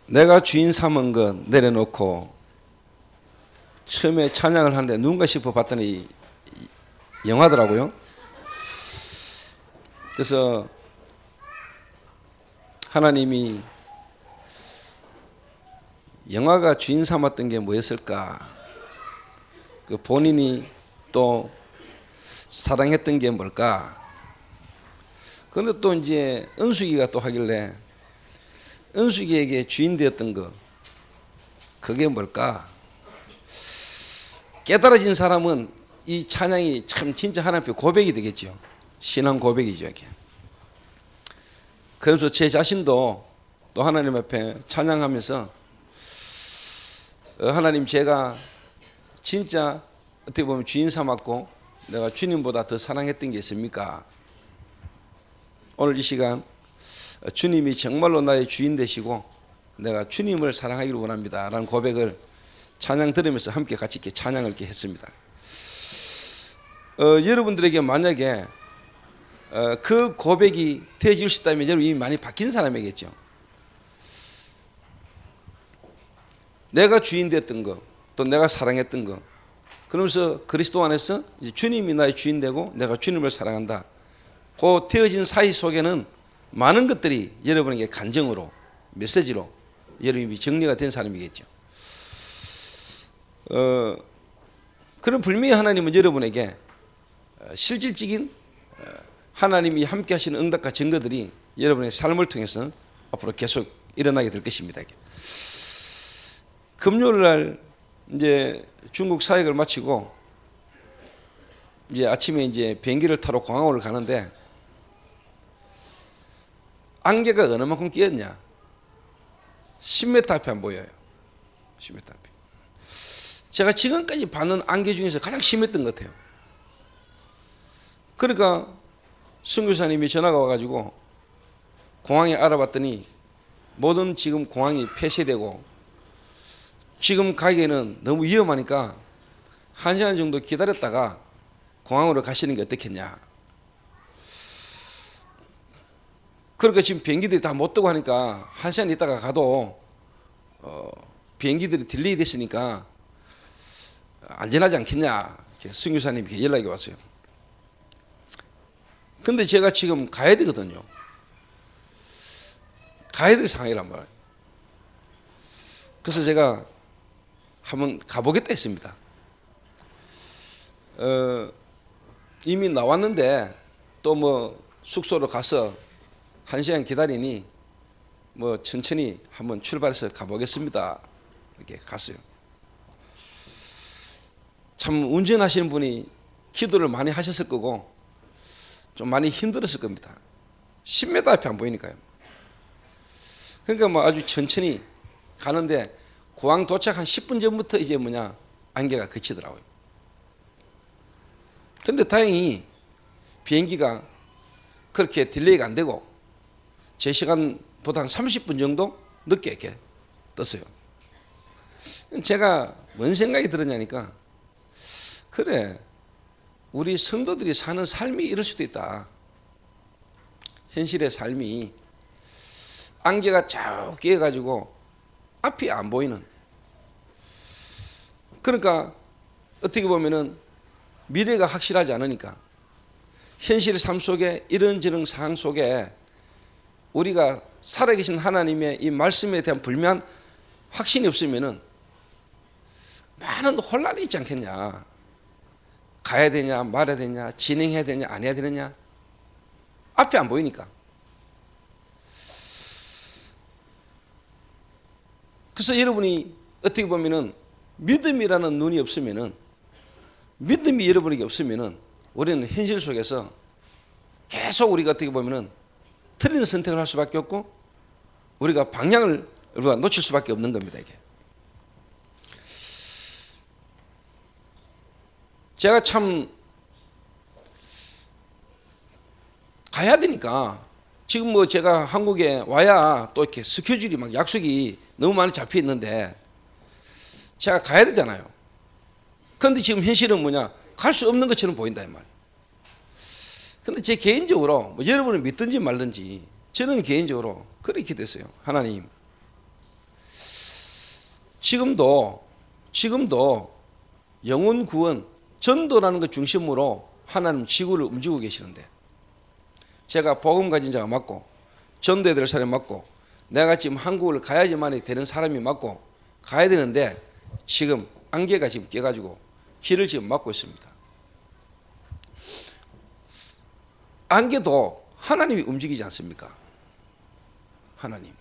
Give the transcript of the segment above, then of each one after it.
내가 주인 삼은 것 내려놓고 처음에 찬양을 하는데 누군가 싶어 봤더니 영화더라고요. 그래서 하나님이 영화가 주인 삼았던 게 뭐였을까? 그 본인이 또 사랑했던 게 뭘까? 그런데 또 이제 은숙이가 또 하길래 은숙이에게 주인 되었던 거 그게 뭘까? 깨달아진 사람은 이 찬양이 참 진짜 하나님 앞에 고백이 되겠죠. 신앙 고백이죠. 이게. 그래서 제 자신도 또 하나님 앞에 찬양하면서 하나님 제가 진짜 어떻게 보면 주인 삼았고 내가 주님보다 더 사랑했던 게 있습니까? 오늘 이 시간 주님이 정말로 나의 주인 되시고 내가 주님을 사랑하기를 원합니다 라는 고백을 찬양 들으면서 함께 같이 이렇게 찬양을 이렇게 했습니다. 여러분들에게 만약에 그 고백이 되어질 수 있다면 여러분 이미 많이 바뀐 사람이겠죠. 내가 주인 됐던 거, 또 내가 사랑했던 거, 그러면서 그리스도 안에서 이제 주님이 나의 주인 되고 내가 주님을 사랑한다. 그 되어진 사이 속에는 많은 것들이 여러분에게 간증으로, 메시지로 여러분이 정리가 된 사람이겠죠. 그런 분명히 하나님은 여러분에게 실질적인 하나님이 함께 하시는 응답과 증거들이 여러분의 삶을 통해서 앞으로 계속 일어나게 될 것입니다. 금요일 날 이제 중국 사역을 마치고 이제 아침에 이제 비행기를 타러 공항으로 가는데 안개가 어느 만큼 끼었냐? 10m 앞에 안 보여요. 10m 앞에. 제가 지금까지 봤는 안개 중에서 가장 심했던 것 같아요. 그러니까 선교사님이 전화가 와가지고 공항에 알아봤더니 모든 지금 공항이 폐쇄되고 지금 가기에는 너무 위험하니까 1시간 정도 기다렸다가 공항으로 가시는 게 어떻겠냐. 그러니까 지금 비행기들이 다 못 뜨고 하니까 1시간 있다가 가도 비행기들이 딜레이 됐으니까 안전하지 않겠냐. 선교사님께 연락이 왔어요. 근데 제가 지금 가야 되거든요. 가야 될 상황이란 말이에요. 그래서 제가 한번 가보겠다 했습니다. 이미 나왔는데 또 뭐 숙소로 가서 1시간 기다리니 뭐 천천히 한번 출발해서 가보겠습니다. 이렇게 갔어요. 참 운전하시는 분이 기도를 많이 하셨을 거고 좀 많이 힘들었을 겁니다. 10m 앞에 안 보이니까요. 그러니까 뭐 아주 천천히 가는데 공항 도착 한 10분 전부터 이제 안개가 그치더라고요. 근데 다행히 비행기가 그렇게 딜레이가 안 되고 제 시간보다 한 30분 정도 늦게 이렇게 떴어요. 제가 뭔 생각이 들었냐니까 그래 우리 성도들이 사는 삶이 이럴 수도 있다. 현실의 삶이 안개가 쫙 끼어가지고 앞이 안 보이는, 그러니까 어떻게 보면은 미래가 확실하지 않으니까 현실의 삶 속에 이런저런 상황 속에 우리가 살아계신 하나님의 이 말씀에 대한 불면 확신이 없으면은 많은 혼란이 있지 않겠냐. 가야 되냐 말아야 되냐 진행해야 되냐 안 해야 되느냐 앞이 안 보이니까. 그래서 여러분이 어떻게 보면은 믿음이라는 눈이 없으면은, 믿음이 여러분에게 없으면은 우리는 현실 속에서 계속 우리가 어떻게 보면은 틀린 선택을 할 수밖에 없고 우리가 방향을 우리가 놓칠 수밖에 없는 겁니다. 이게 제가 참 가야 되니까 지금 뭐 제가 한국에 와야 또 이렇게 스케줄이 막 약속이 너무 많이 잡혀 있는데 제가 가야 되잖아요. 그런데 지금 현실은 뭐냐, 갈 수 없는 것처럼 보인다 이 말이에요. 근데 제 개인적으로 뭐 여러분을 믿든지 말든지 저는 개인적으로 그렇게 기도했어요. 하나님, 지금도 영혼 구원, 전도라는 것 중심으로 하나님 지구를 움직이고 계시는데, 제가 복음 가진 자가 맞고 전도해야 될 사람이 맞고 내가 지금 한국을 가야지만 되는 사람이 맞고 가야 되는데, 지금 안개가 지금 껴가지고 길을 지금 막고 있습니다. 안개도 하나님이 움직이지 않습니까? 하나님.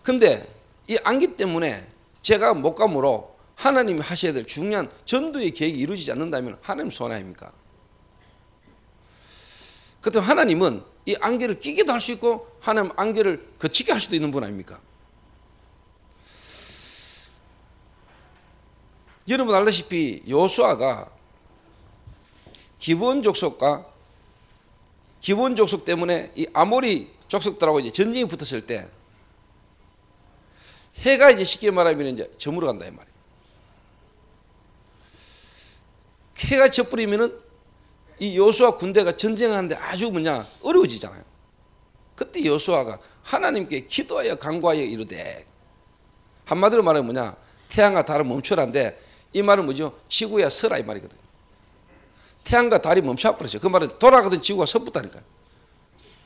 근데 이 안개 때문에 제가 못 가므로 하나님이 하셔야 될 중요한 전도의 계획이 이루어지지 않는다면 하나님 손해입니까? 그때 하나님은 이 안개를 끼기도 할 수 있고 하나님 안개를 거치게 할 수도 있는 분 아닙니까? 여러분 알다시피 여호수아가 기브온 족속 때문에 이 아모리 족속들하고 이제 전쟁이 붙었을 때 해가 이제 쉽게 말하면 이제 저물어 간다 이 말이에요. 해가 져버리면은 이 여호수아 군대가 전쟁하는데 아주 어려워지잖아요. 그때 여호수아가 하나님께 기도하여 간구하여 이르되, 한마디로 말하면 태양과 달을 멈추라는데 이 말은 뭐죠? 지구야 서라 이 말이거든요. 태양과 달이 멈춰버렸어요. 그 말은 돌아가던 지구가 섰붙다니까요.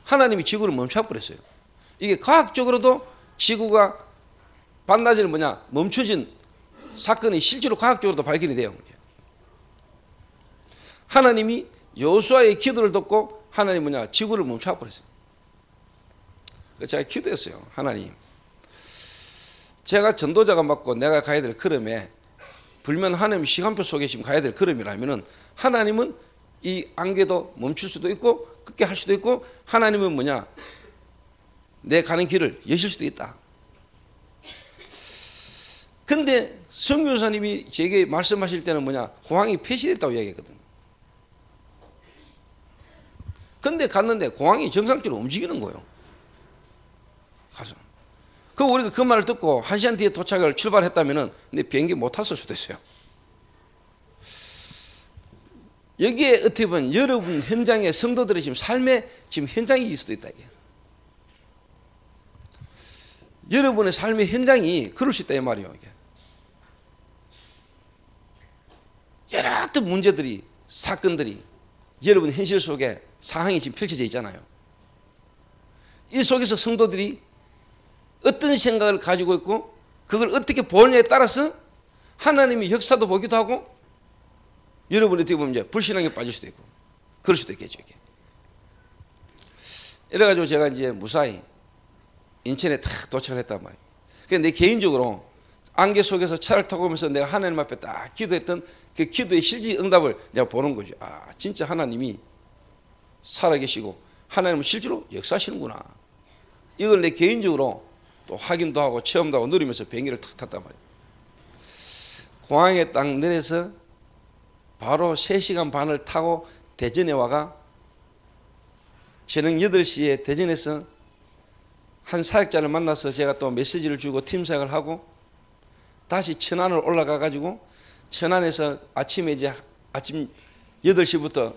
하나님이 지구를 멈춰버렸어요. 이게 과학적으로도 지구가 반나절 멈춰진 사건이 실제로 과학적으로도 발견이 돼요. 하나님이 여호수아의 기도를 듣고 하나님 지구를 멈춰버렸어요. 그래서 제가 기도했어요. 하나님, 제가 전도자가 맞고 내가 가야 될 걸음에 불면 하나님 시간표 속에 지금 가야 될 걸음이라면은 하나님은 이 안개도 멈출 수도 있고 끄게 할 수도 있고, 하나님은 내 가는 길을 여실 수도 있다. 근데 성교사님이 제게 말씀하실 때는 공항이 폐쇄됐다고 이야기했거든요. 근데 갔는데 공항이 정상적으로 움직이는 거예요. 가서. 우리가 그 말을 듣고 1시간 뒤에 도착을 출발했다면은 근데 비행기 못 탔을 수도 있어요. 여기에 어떻게 보면 여러분 현장에 성도들의 지금 삶의 지금 현장이 있을 수도 있다. 이게. 여러분의 삶의 현장이 그럴 수 있다 이 말이에요. 이게. 여러 어떤 문제들이, 사건들이 여러분 현실 속에 상황이 지금 펼쳐져 있잖아요. 이 속에서 성도들이 어떤 생각을 가지고 있고 그걸 어떻게 보느냐에 따라서 하나님의 역사도 보기도 하고, 여러분이 어떻게 보면 이제 불신앙에 빠질 수도 있고 그럴 수도 있겠죠. 이게. 이래가지고 제가 이제 무사히 인천에 딱 도착을 했단 말이에요. 그래서 내 개인적으로 안개 속에서 차를 타고 오면서 내가 하나님 앞에 딱 기도했던 그 기도의 실질 응답을 내가 보는 거죠. 아, 진짜 하나님이 살아계시고 하나님은 실제로 역사하시는구나. 이걸 내 개인적으로 또 확인도 하고 체험도 하고 누리면서 비행기를 탁 탔단 말이에요. 공항에 딱 내려서 바로 3시간 반을 타고 대전에 와가 저녁 8시에 대전에서 한 사역자를 만나서 제가 또 메시지를 주고 팀 사역을 하고 다시 천안을 올라가 가지고 천안에서 아침에 이제 아침 8시부터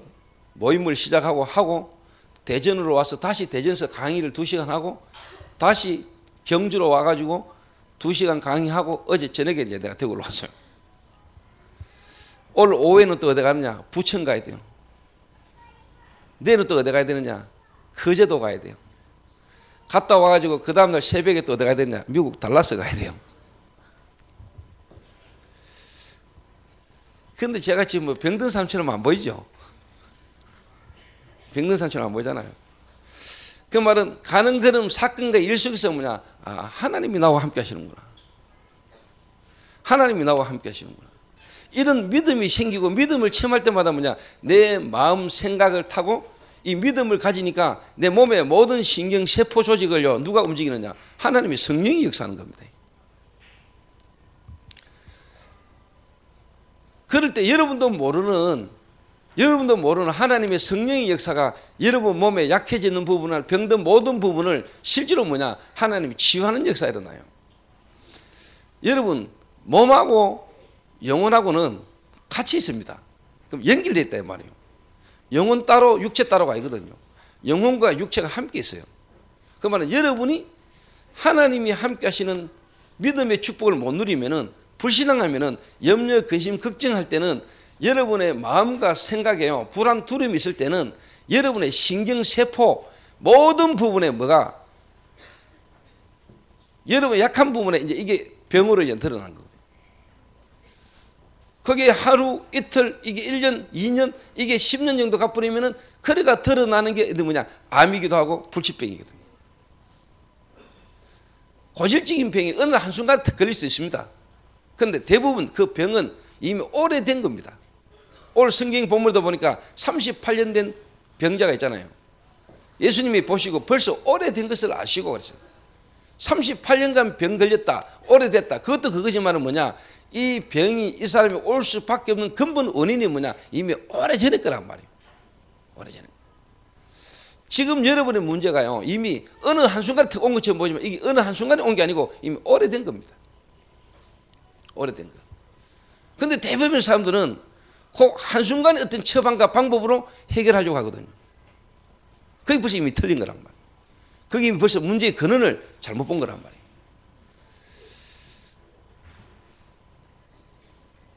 모임을 시작하고 대전으로 와서 다시 대전에서 강의를 2시간 하고 다시 경주로 와가지고 2시간 강의하고 어제 저녁에 이제 내가 대구로 왔어요. 오늘 오후에는 또 어디 가느냐? 부천 가야 돼요. 내일은 또 어디 가야 되느냐? 거제도 가야 돼요. 갔다 와가지고 그 다음날 새벽에 또 어디 가야 되느냐? 미국 달라스 가야 돼요. 근데 제가 지금 병든 사람처럼 안 보이죠? 병든 사람처럼 안 보이잖아요. 그 말은 가는 걸음 사건과 일 속에서 하나님이 나와 함께 하시는구나. 하나님이 나와 함께 하시는구나. 이런 믿음이 생기고 믿음을 체험할 때마다 내 마음 생각을 타고 이 믿음을 가지니까 내 몸의 모든 신경 세포 조직을요 누가 움직이느냐? 하나님의 성령이 역사하는 겁니다. 그럴 때 여러분도 모르는 하나님의 성령의 역사가 여러분 몸에 약해지는 부분을 병든 모든 부분을 실제로 하나님이 치유하는 역사가 일어나요. 여러분 몸하고 영혼하고는 같이 있습니다. 그럼 연결되어 있다 이 말이에요. 영혼 따로 육체 따로가 아니거든요. 영혼과 육체가 함께 있어요. 그 말은 여러분이 하나님이 함께 하시는 믿음의 축복을 못 누리면은, 불신앙하면은, 염려, 근심, 걱정할 때는 여러분의 마음과 생각에요, 불안, 두려움이 있을 때는 여러분의 신경세포 모든 부분에 뭐가, 여러분 약한 부분에 이제 이게 병으로 이제 드러난 거거든요. 거기에 하루, 이틀, 이게 1년, 2년, 이게 10년 정도 가버리면은 그래가 드러나는 게 뭐냐? 암이기도 하고 불치병이거든요. 고질적인 병이 어느 한순간에 탁 걸릴 수 있습니다. 그런데 대부분 그 병은 이미 오래된 겁니다. 오늘 성경 본문에도 보니까 38년 된 병자가 있잖아요. 예수님이 보시고 벌써 오래된 것을 아시고 그랬어요. 38년간 병 걸렸다, 오래됐다. 그것도 그거지만은 뭐냐? 이 병이 이 사람이 올 수밖에 없는 근본 원인이 뭐냐? 이미 오래전에 거란 말이에요. 오래전에. 지금 여러분의 문제가요, 이미 어느 한순간에 탁 온 것처럼 보이지만 이게 어느 한순간에 온 게 아니고 이미 오래된 겁니다. 오래된 거. 근데 대부분의 사람들은 그 한순간에 어떤 처방과 방법으로 해결하려고 하거든요. 그게 벌써 이미 틀린 거란 말이에요. 그게 이미 벌써 문제의 근원을 잘못 본 거란 말이에요.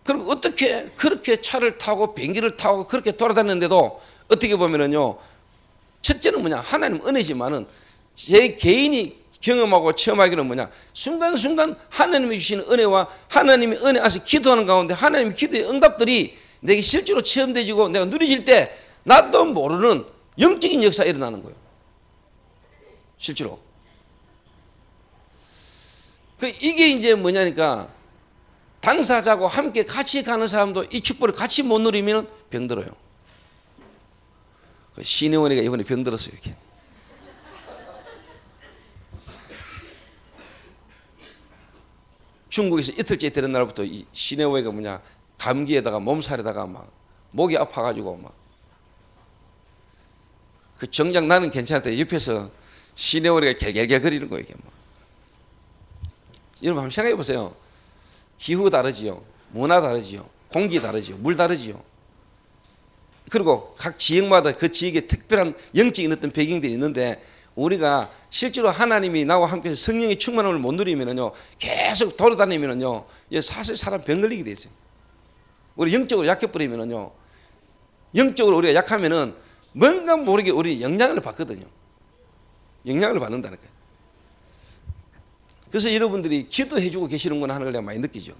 그리고 어떻게 그렇게 차를 타고 비행기를 타고 그렇게 돌아다녔는데도 어떻게 보면은요, 첫째는 뭐냐? 하나님 은혜지만은 제 개인이 경험하고 체험하기는 뭐냐? 순간순간 하나님이 주시는 은혜와 하나님의 은혜 안에서 기도하는 가운데 하나님의 기도의 응답들이 내게 실제로 체험되지고 내가 누려질 때 나도 모르는 영적인 역사가 일어나는 거예요. 실제로. 이게 이제 뭐냐니까, 당사자하고 함께 같이 가는 사람도 이 축복을 같이 못 누리면 병들어요. 신혜원이가 이번에 병들었어요. 이렇게. 중국에서 이틀째 되는 날부터 이 신혜원이가 뭐냐, 감기에다가 몸살에다가 막 목이 아파가지고 막, 그 정작 나는 괜찮을 때 옆에서 신혜원이가 갤갤갤 거리는 거예요. 이게 뭐. 여러분 한번 생각해 보세요. 기후 다르지요, 문화 다르지요, 공기 다르지요, 물 다르지요. 그리고 각 지역마다 그 지역에 특별한 영적인 어떤 배경들이 있는데, 우리가 실제로 하나님이 나와 함께해서 성령의 충만함을 못 누리면요, 계속 돌아다니면요, 사실 사람 병 걸리게 돼 있어요. 우리 영적으로 약해버리면요, 영적으로 우리가 약하면은 뭔가 모르게 우리 영향을 받거든요. 영향을 받는다는 거예요. 그래서 여러분들이 기도해주고 계시는구나 하는 걸 내가 많이 느끼죠.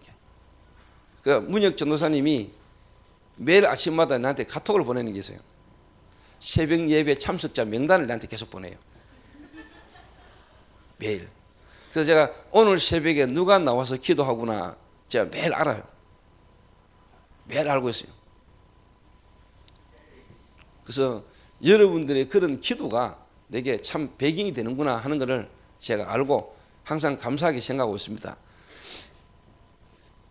그 문혁 전도사님이 매일 아침마다 나한테 카톡을 보내는 게 있어요. 새벽 예배 참석자 명단을 나한테 계속 보내요. 매일. 그래서 제가 오늘 새벽에 누가 나와서 기도하구나 제가 매일 알아요. 매일 알고 있어요. 그래서 여러분들의 그런 기도가 내게 참 배경이 되는구나 하는 것을 제가 알고 항상 감사하게 생각하고 있습니다.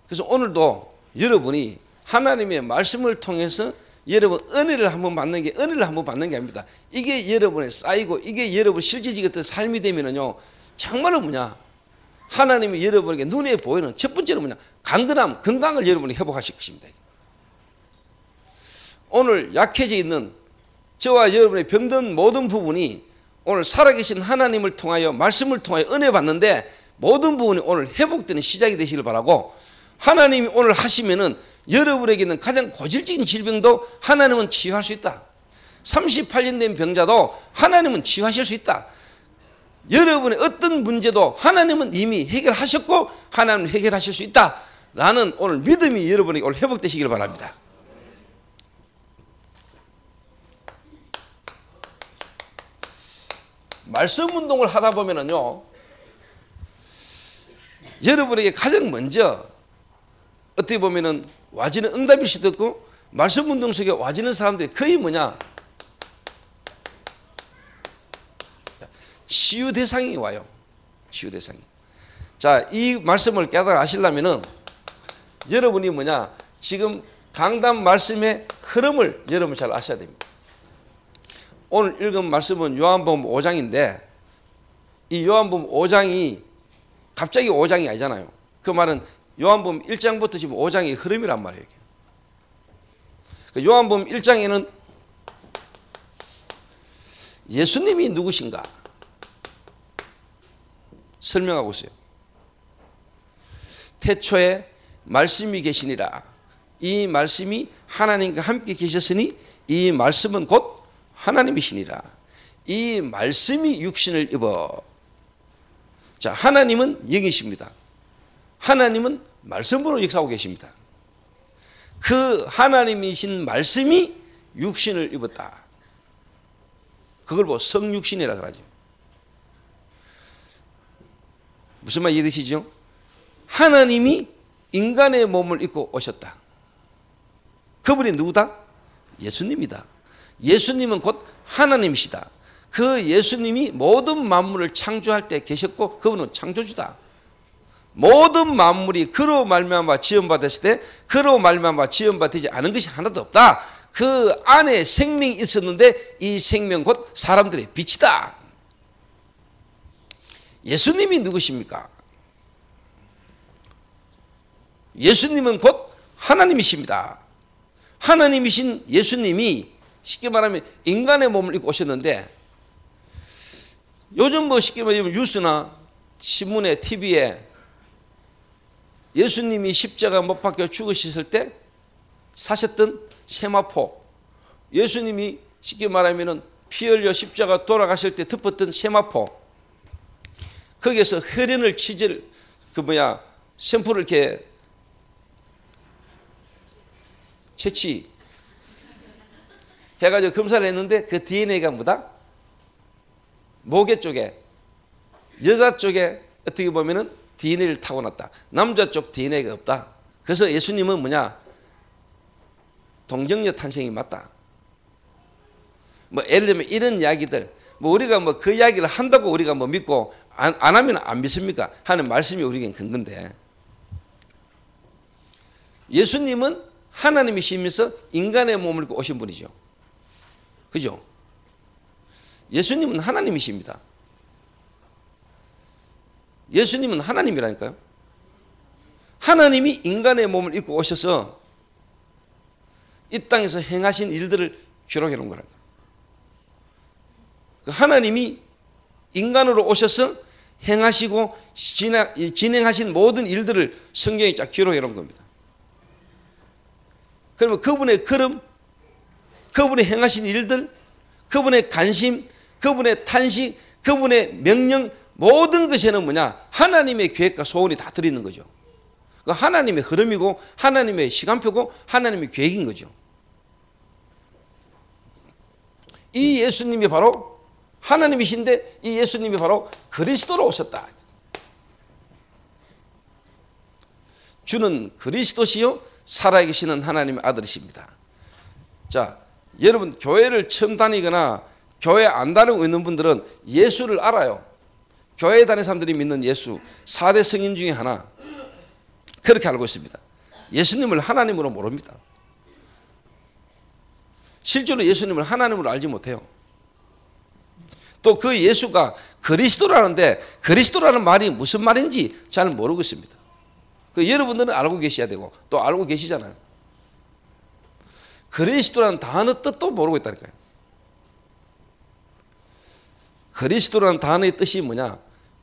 그래서 오늘도 여러분이 하나님의 말씀을 통해서 여러분 은혜를 한번 받는 게 아닙니다. 이게 여러분의 쌓이고 이게 여러분 실제적인 어떤 삶이 되면은요, 정말로 뭐냐, 하나님이 여러분에게 눈에 보이는 첫 번째로 뭐냐, 강건함, 건강을 여러분이 회복하실 것입니다. 오늘 약해져 있는 저와 여러분의 병든 모든 부분이 오늘 살아계신 하나님을 통하여 말씀을 통하여 은혜 받는데 모든 부분이 오늘 회복되는 시작이 되시길 바라고, 하나님이 오늘 하시면은 여러분에게는 가장 고질적인 질병도 하나님은 치유할 수 있다. 38년 된 병자도 하나님은 치유하실 수 있다. 여러분의 어떤 문제도 하나님은 이미 해결하셨고 하나님은 해결하실 수 있다 라는 오늘 믿음이 여러분에게 오늘 회복되시길 바랍니다. 말씀 운동을 하다 보면은요, 여러분에게 가장 먼저 어떻게 보면은 와지는 응답일 수도 있고, 말씀 운동 속에 와지는 사람들이 거의 뭐냐, 치유 대상이 와요. 치유 대상이. 자, 이 말씀을 깨달아 아시려면은 여러분이 뭐냐, 지금 강단 말씀의 흐름을 여러분 잘 아셔야 됩니다. 오늘 읽은 말씀은 요한복음 5장인데 이 요한복음 5장이 갑자기 5장이 아니잖아요. 그 말은 요한복음 1장부터 지금 5장의 흐름이란 말이에요. 요한복음 1장에는 예수님이 누구신가? 설명하고 있어요. 태초에 말씀이 계시니라. 이 말씀이 하나님과 함께 계셨으니 이 말씀은 곧 하나님이시니라. 이 말씀이 육신을 입어. 자, 하나님은 영이십니다. 하나님은 말씀으로 역사하고 계십니다. 그 하나님이신 말씀이 육신을 입었다. 그걸 보고 성육신이라 그러죠. 무슨 말 이해되시죠? 하나님이 인간의 몸을 입고 오셨다. 그분이 누구다? 예수님이다. 예수님은 곧 하나님이시다. 그 예수님이 모든 만물을 창조할 때 계셨고 그분은 창조주다. 모든 만물이 그로 말미암아 지음받았을 때 그로 말미암아 지음받지 않은 것이 하나도 없다. 그 안에 생명이 있었는데 이 생명 곧 사람들의 빛이다. 예수님이 누구십니까? 예수님은 곧 하나님이십니다. 하나님이신 예수님이 쉽게 말하면 인간의 몸을 입고 오셨는데 요즘 뭐 쉽게 말하면 뉴스나 신문에 TV에 예수님이 십자가 못 박혀 죽으셨을 때 사셨던 세마포, 예수님이 쉽게 말하면 피 흘려 십자가 돌아가실 때 덮었던 세마포, 거기에서 혈흔을 샘플을 이렇게 채취 해가지고 검사를 했는데 그 DNA가 뭐다? 모계 쪽에, 여자 쪽에 어떻게 보면은 DNA를 타고났다. 남자 쪽 DNA가 없다. 그래서 예수님은 뭐냐? 동정녀 탄생이 맞다. 뭐 예를 들면 이런 이야기들, 뭐 우리가 뭐 그 이야기를 한다고 우리가 뭐 믿고 안 하면 안 믿습니까? 하는 말씀이 우리에겐 근건데, 예수님은 하나님이시면서 인간의 몸을 입고 오신 분이죠. 그죠? 예수님은 하나님이십니다. 예수님은 하나님이라니까요. 하나님이 인간의 몸을 입고 오셔서 이 땅에서 행하신 일들을 기록해 놓은 거라니까요. 하나님이 인간으로 오셔서 행하시고 진행하신 모든 일들을 성경에 쫙 기록해 놓은 겁니다. 그러면 그분의 걸음, 그분의 행하신 일들, 그분의 관심, 그분의 탄식, 그분의 명령, 모든 것에는 뭐냐? 하나님의 계획과 소원이 다 들어있는 거죠. 하나님의 흐름이고 하나님의 시간표고 하나님의 계획인 거죠. 이 예수님이 바로 하나님이신데 이 예수님이 바로 그리스도로 오셨다. 주는 그리스도시요 살아계시는 하나님의 아들이십니다. 자, 여러분 교회를 처음 다니거나 교회 안 다니고 있는 분들은 예수를 알아요. 교회에 다니는 사람들이 믿는 예수 4대 성인 중에 하나, 그렇게 알고 있습니다. 예수님을 하나님으로 모릅니다. 실제로 예수님을 하나님으로 알지 못해요. 또 그 예수가 그리스도라는데 그리스도라는 말이 무슨 말인지 잘 모르고 있습니다. 여러분들은 알고 계셔야 되고 또 알고 계시잖아요. 그리스도라는 단어 뜻도 모르고 있다니까요. 그리스도라는 단어의 뜻이 뭐냐?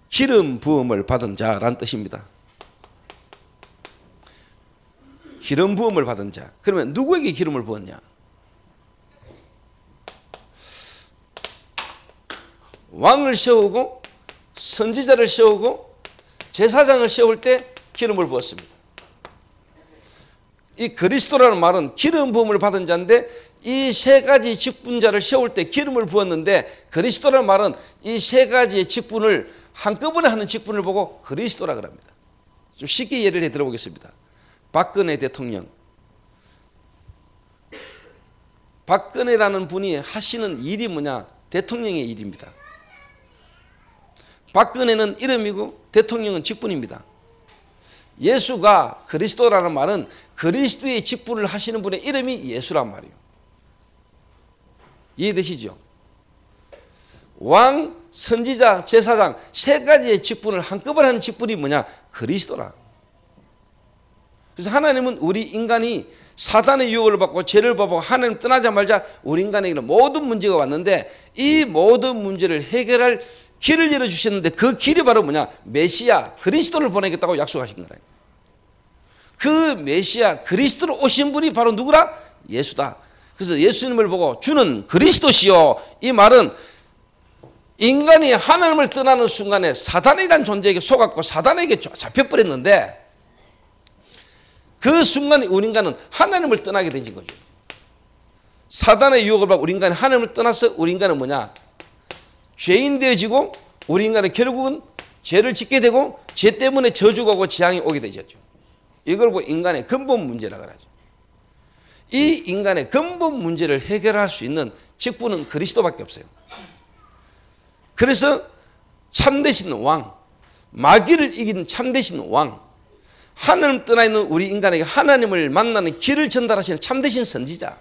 기름 부음을 받은 자라는 뜻입니다. 기름 부음을 받은 자. 그러면 누구에게 기름을 부었냐? 왕을 세우고 선지자를 세우고 제사장을 세울 때 기름을 부었습니다. 이 그리스도라는 말은 기름 부음을 받은 자인데 이 세 가지 직분자를 세울 때 기름을 부었는데, 그리스도라는 말은 이 세 가지의 직분을 한꺼번에 하는 직분을 보고 그리스도라 합니다. 좀 쉽게 예를 해 들어보겠습니다. 박근혜 대통령. 박근혜라는 분이 하시는 일이 뭐냐? 대통령의 일입니다. 박근혜는 이름이고 대통령은 직분입니다. 예수가 그리스도라는 말은 그리스도의 직분을 하시는 분의 이름이 예수란 말이에요. 이해되시죠? 왕, 선지자, 제사장 세 가지의 직분을 한꺼번에 하는 직분이 뭐냐? 그리스도라. 그래서 하나님은 우리 인간이 사단의 유혹을 받고 죄를 범하고 하나님 떠나자마자 우리 인간에게는 모든 문제가 왔는데 이 모든 문제를 해결할 길을 열어주셨는데 그 길이 바로 뭐냐? 메시아 그리스도를 보내겠다고 약속하신 거라. 그 메시아 그리스도로 오신 분이 바로 누구라? 예수다. 그래서 예수님을 보고 주는 그리스도시요, 이 말은 인간이 하나님을 떠나는 순간에 사단이라는 존재에게 속았고 사단에게 잡혀버렸는데 그 순간에 우리 인간은 하나님을 떠나게 되진 거죠. 사단의 유혹을 받고 우리 인간이 하나님을 떠나서 우리 인간은 뭐냐? 죄인 되어지고 우리 인간은 결국은 죄를 짓게 되고 죄 때문에 저주가 오고 재앙이 오게 되죠. 이걸 보고 인간의 근본 문제라고 하죠. 이 인간의 근본 문제를 해결할 수 있는 직분은 그리스도밖에 없어요. 그래서 참되신 왕, 마귀를 이긴 참되신 왕, 하나님 떠나 있는 우리 인간에게 하나님을 만나는 길을 전달하시는 참되신 선지자,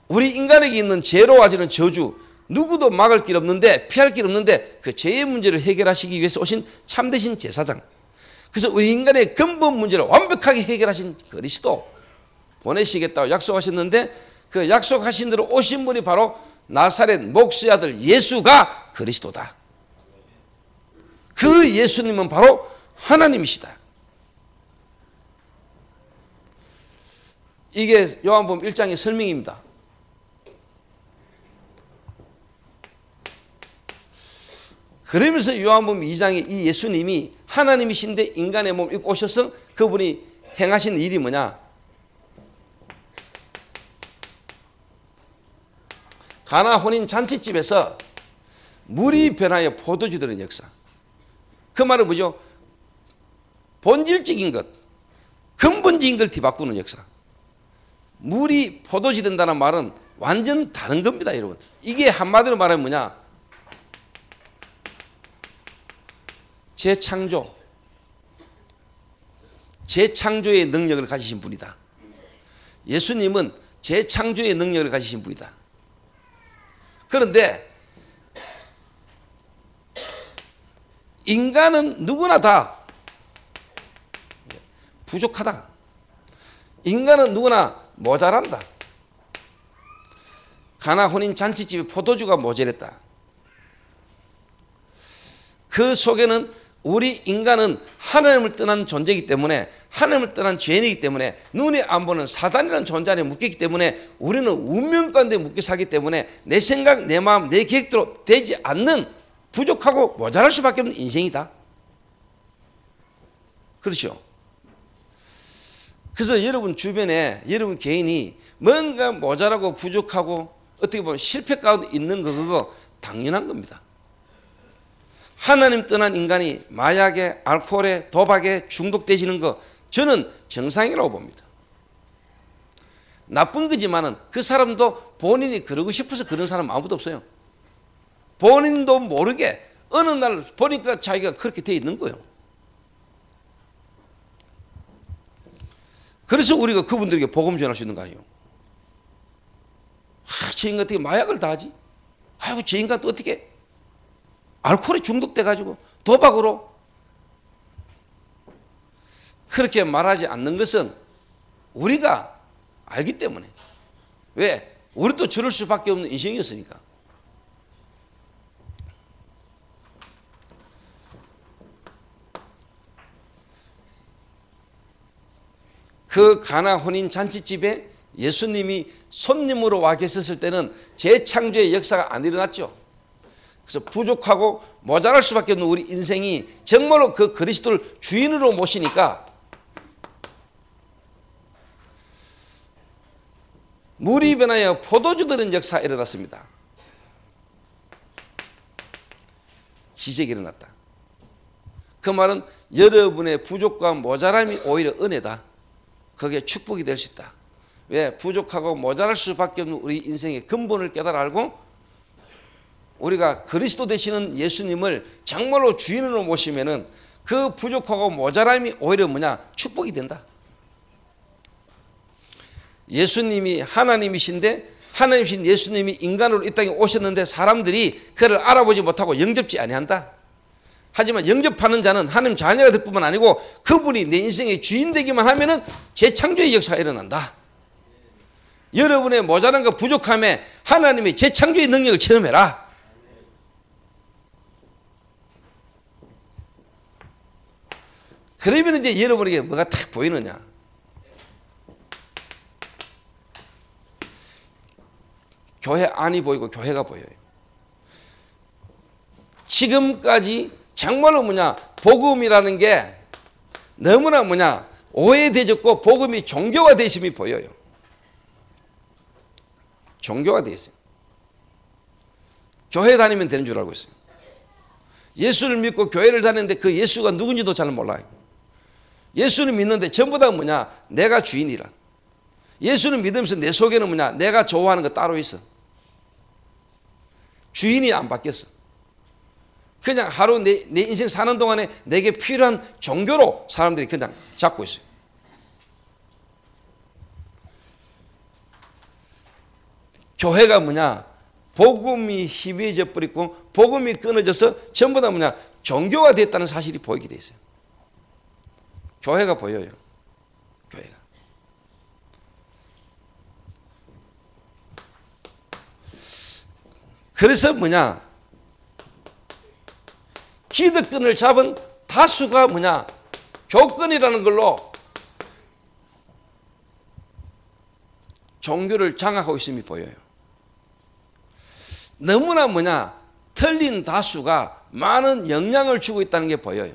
우리 인간에게 있는 죄로 와지는 저주, 누구도 막을 길 없는데 피할 길 없는데 그 죄의 문제를 해결하시기 위해서 오신 참되신 제사장, 그래서 우리 인간의 근본 문제를 완벽하게 해결하신 그리스도 보내시겠다고 약속하셨는데 그 약속하신 대로 오신 분이 바로 나사렛 목수의 아들 예수가 그리스도다. 그 예수님은 바로 하나님이시다. 이게 요한복음 1장의 설명입니다. 그러면서 요한복음 2장에 이 예수님이 하나님이신데 인간의 몸을 입고 오셔서 그분이 행하신 일이 뭐냐? 가나 혼인 잔치집에서 물이 변하여 포도주 되는 역사. 그 말은 뭐죠? 본질적인 것, 근본적인 걸 뒤바꾸는 역사. 물이 포도주 된다는 말은 완전 다른 겁니다, 여러분. 이게 한마디로 말하면 뭐냐? 재창조. 재창조의 능력을 가지신 분이다. 예수님은 재창조의 능력을 가지신 분이다. 그런데 인간은 누구나 다 부족하다. 인간은 누구나 모자란다. 가나 혼인 잔치집에 포도주가 모자랐다. 그 속에는 우리 인간은 하나님을 떠난 존재이기 때문에, 하나님을 떠난 죄인이기 때문에, 눈에 안 보는 사단이라는 존재 안에 묶였기 때문에 우리는 운명 가운데 묶여 살기 때문에 내 생각, 내 마음, 내 계획대로 되지 않는 부족하고 모자랄 수밖에 없는 인생이다. 그렇죠? 그래서 여러분 주변에 여러분 개인이 뭔가 모자라고 부족하고 어떻게 보면 실패 가운데 있는 거, 그거 당연한 겁니다. 하나님 떠난 인간이 마약에, 알코올에, 도박에 중독되시는 거 저는 정상이라고 봅니다. 나쁜 거지만은 그 사람도 본인이 그러고 싶어서 그런 사람 아무도 없어요. 본인도 모르게 어느 날 보니까 자기가 그렇게 돼 있는 거예요. 그래서 우리가 그분들에게 복음 전할 수 있는 거 아니에요. 저 인간 어떻게 마약을 다 하지? 아이고 저 인간 또 어떻게 알코올에 중독돼 가지고 도박으로. 그렇게 말하지 않는 것은 우리가 알기 때문에. 왜? 우리도 저럴 수밖에 없는 인생이었으니까. 그 가나 혼인 잔치집에 예수님이 손님으로 와 계셨을 때는 재창조의 역사가 안 일어났죠. 그래서 부족하고 모자랄 수밖에 없는 우리 인생이 정말로 그 그리스도를 주인으로 모시니까 물이 변하여 포도주 되는 역사가 일어났습니다. 기적이 일어났다. 그 말은 여러분의 부족과 모자람이 오히려 은혜다. 그게 축복이 될 수 있다. 왜? 부족하고 모자랄 수밖에 없는 우리 인생의 근본을 깨달아 알고 우리가 그리스도 되시는 예수님을 정말로 주인으로 모시면은 그 부족하고 모자람이 오히려 뭐냐? 축복이 된다. 예수님이 하나님이신데 하나님이신 예수님이 인간으로 이 땅에 오셨는데 사람들이 그를 알아보지 못하고 영접지 아니한다. 하지만 영접하는 자는 하나님 자녀가 될 뿐만 아니고 그분이 내 인생의 주인 되기만 하면은 재창조의 역사가 일어난다. 여러분의 모자란과 부족함에 하나님의 재창조의 능력을 체험해라. 그러면 이제 여러분에게 뭐가 딱 보이느냐? 교회 안이 보이고 교회가 보여요. 지금까지 정말로 복음이라는 게 너무나 오해되졌고 복음이 종교화되어 있음이 보여요. 종교화되어 있어요. 교회 다니면 되는 줄 알고 있어요. 예수를 믿고 교회를 다니는데 그 예수가 누군지도 잘 몰라요. 예수는 믿는데 전부 다 내가 주인이라. 예수는 믿으면서 내 속에는 내가 좋아하는 거 따로 있어. 주인이 안 바뀌었어. 그냥 하루 내 인생 사는 동안에 내게 필요한 종교로 사람들이 그냥 잡고 있어요. 교회가 복음이 희미해져 버리고 복음이 끊어져서 전부 다 종교화 됐다는 사실이 보이게 돼 있어요. 교회가 보여요. 교회가. 그래서 기득권을 잡은 다수가 교권이라는 걸로 종교를 장악하고 있음이 보여요. 너무나 틀린 다수가 많은 영향을 주고 있다는 게 보여요.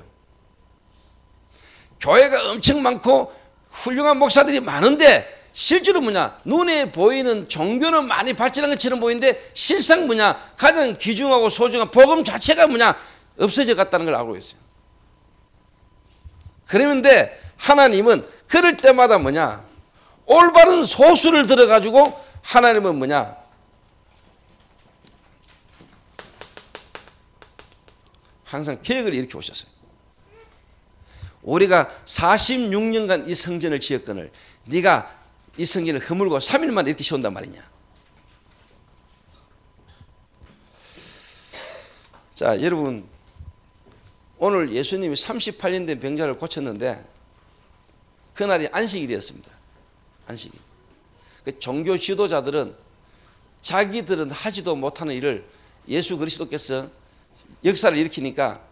교회가 엄청 많고 훌륭한 목사들이 많은데 실제로 눈에 보이는 종교는 많이 발전한 것처럼 보이는데 실상 가장 귀중하고 소중한 복음 자체가 없어져 갔다는 걸 알고 있어요. 그런데 하나님은 그럴 때마다 올바른 소수를 들어가지고 하나님은 항상 계획을 일으켜 오셨어요. 우리가 46년간 이 성전을 지었거늘 네가 이 성전을 허물고 3일만 이렇게 세운단 말이냐. 자, 여러분 오늘 예수님이 38년 된 병자를 고쳤는데 그날이 안식일이었습니다. 안식일. 그 종교 지도자들은 자기들은 하지도 못하는 일을 예수 그리스도께서 역사를 일으키니까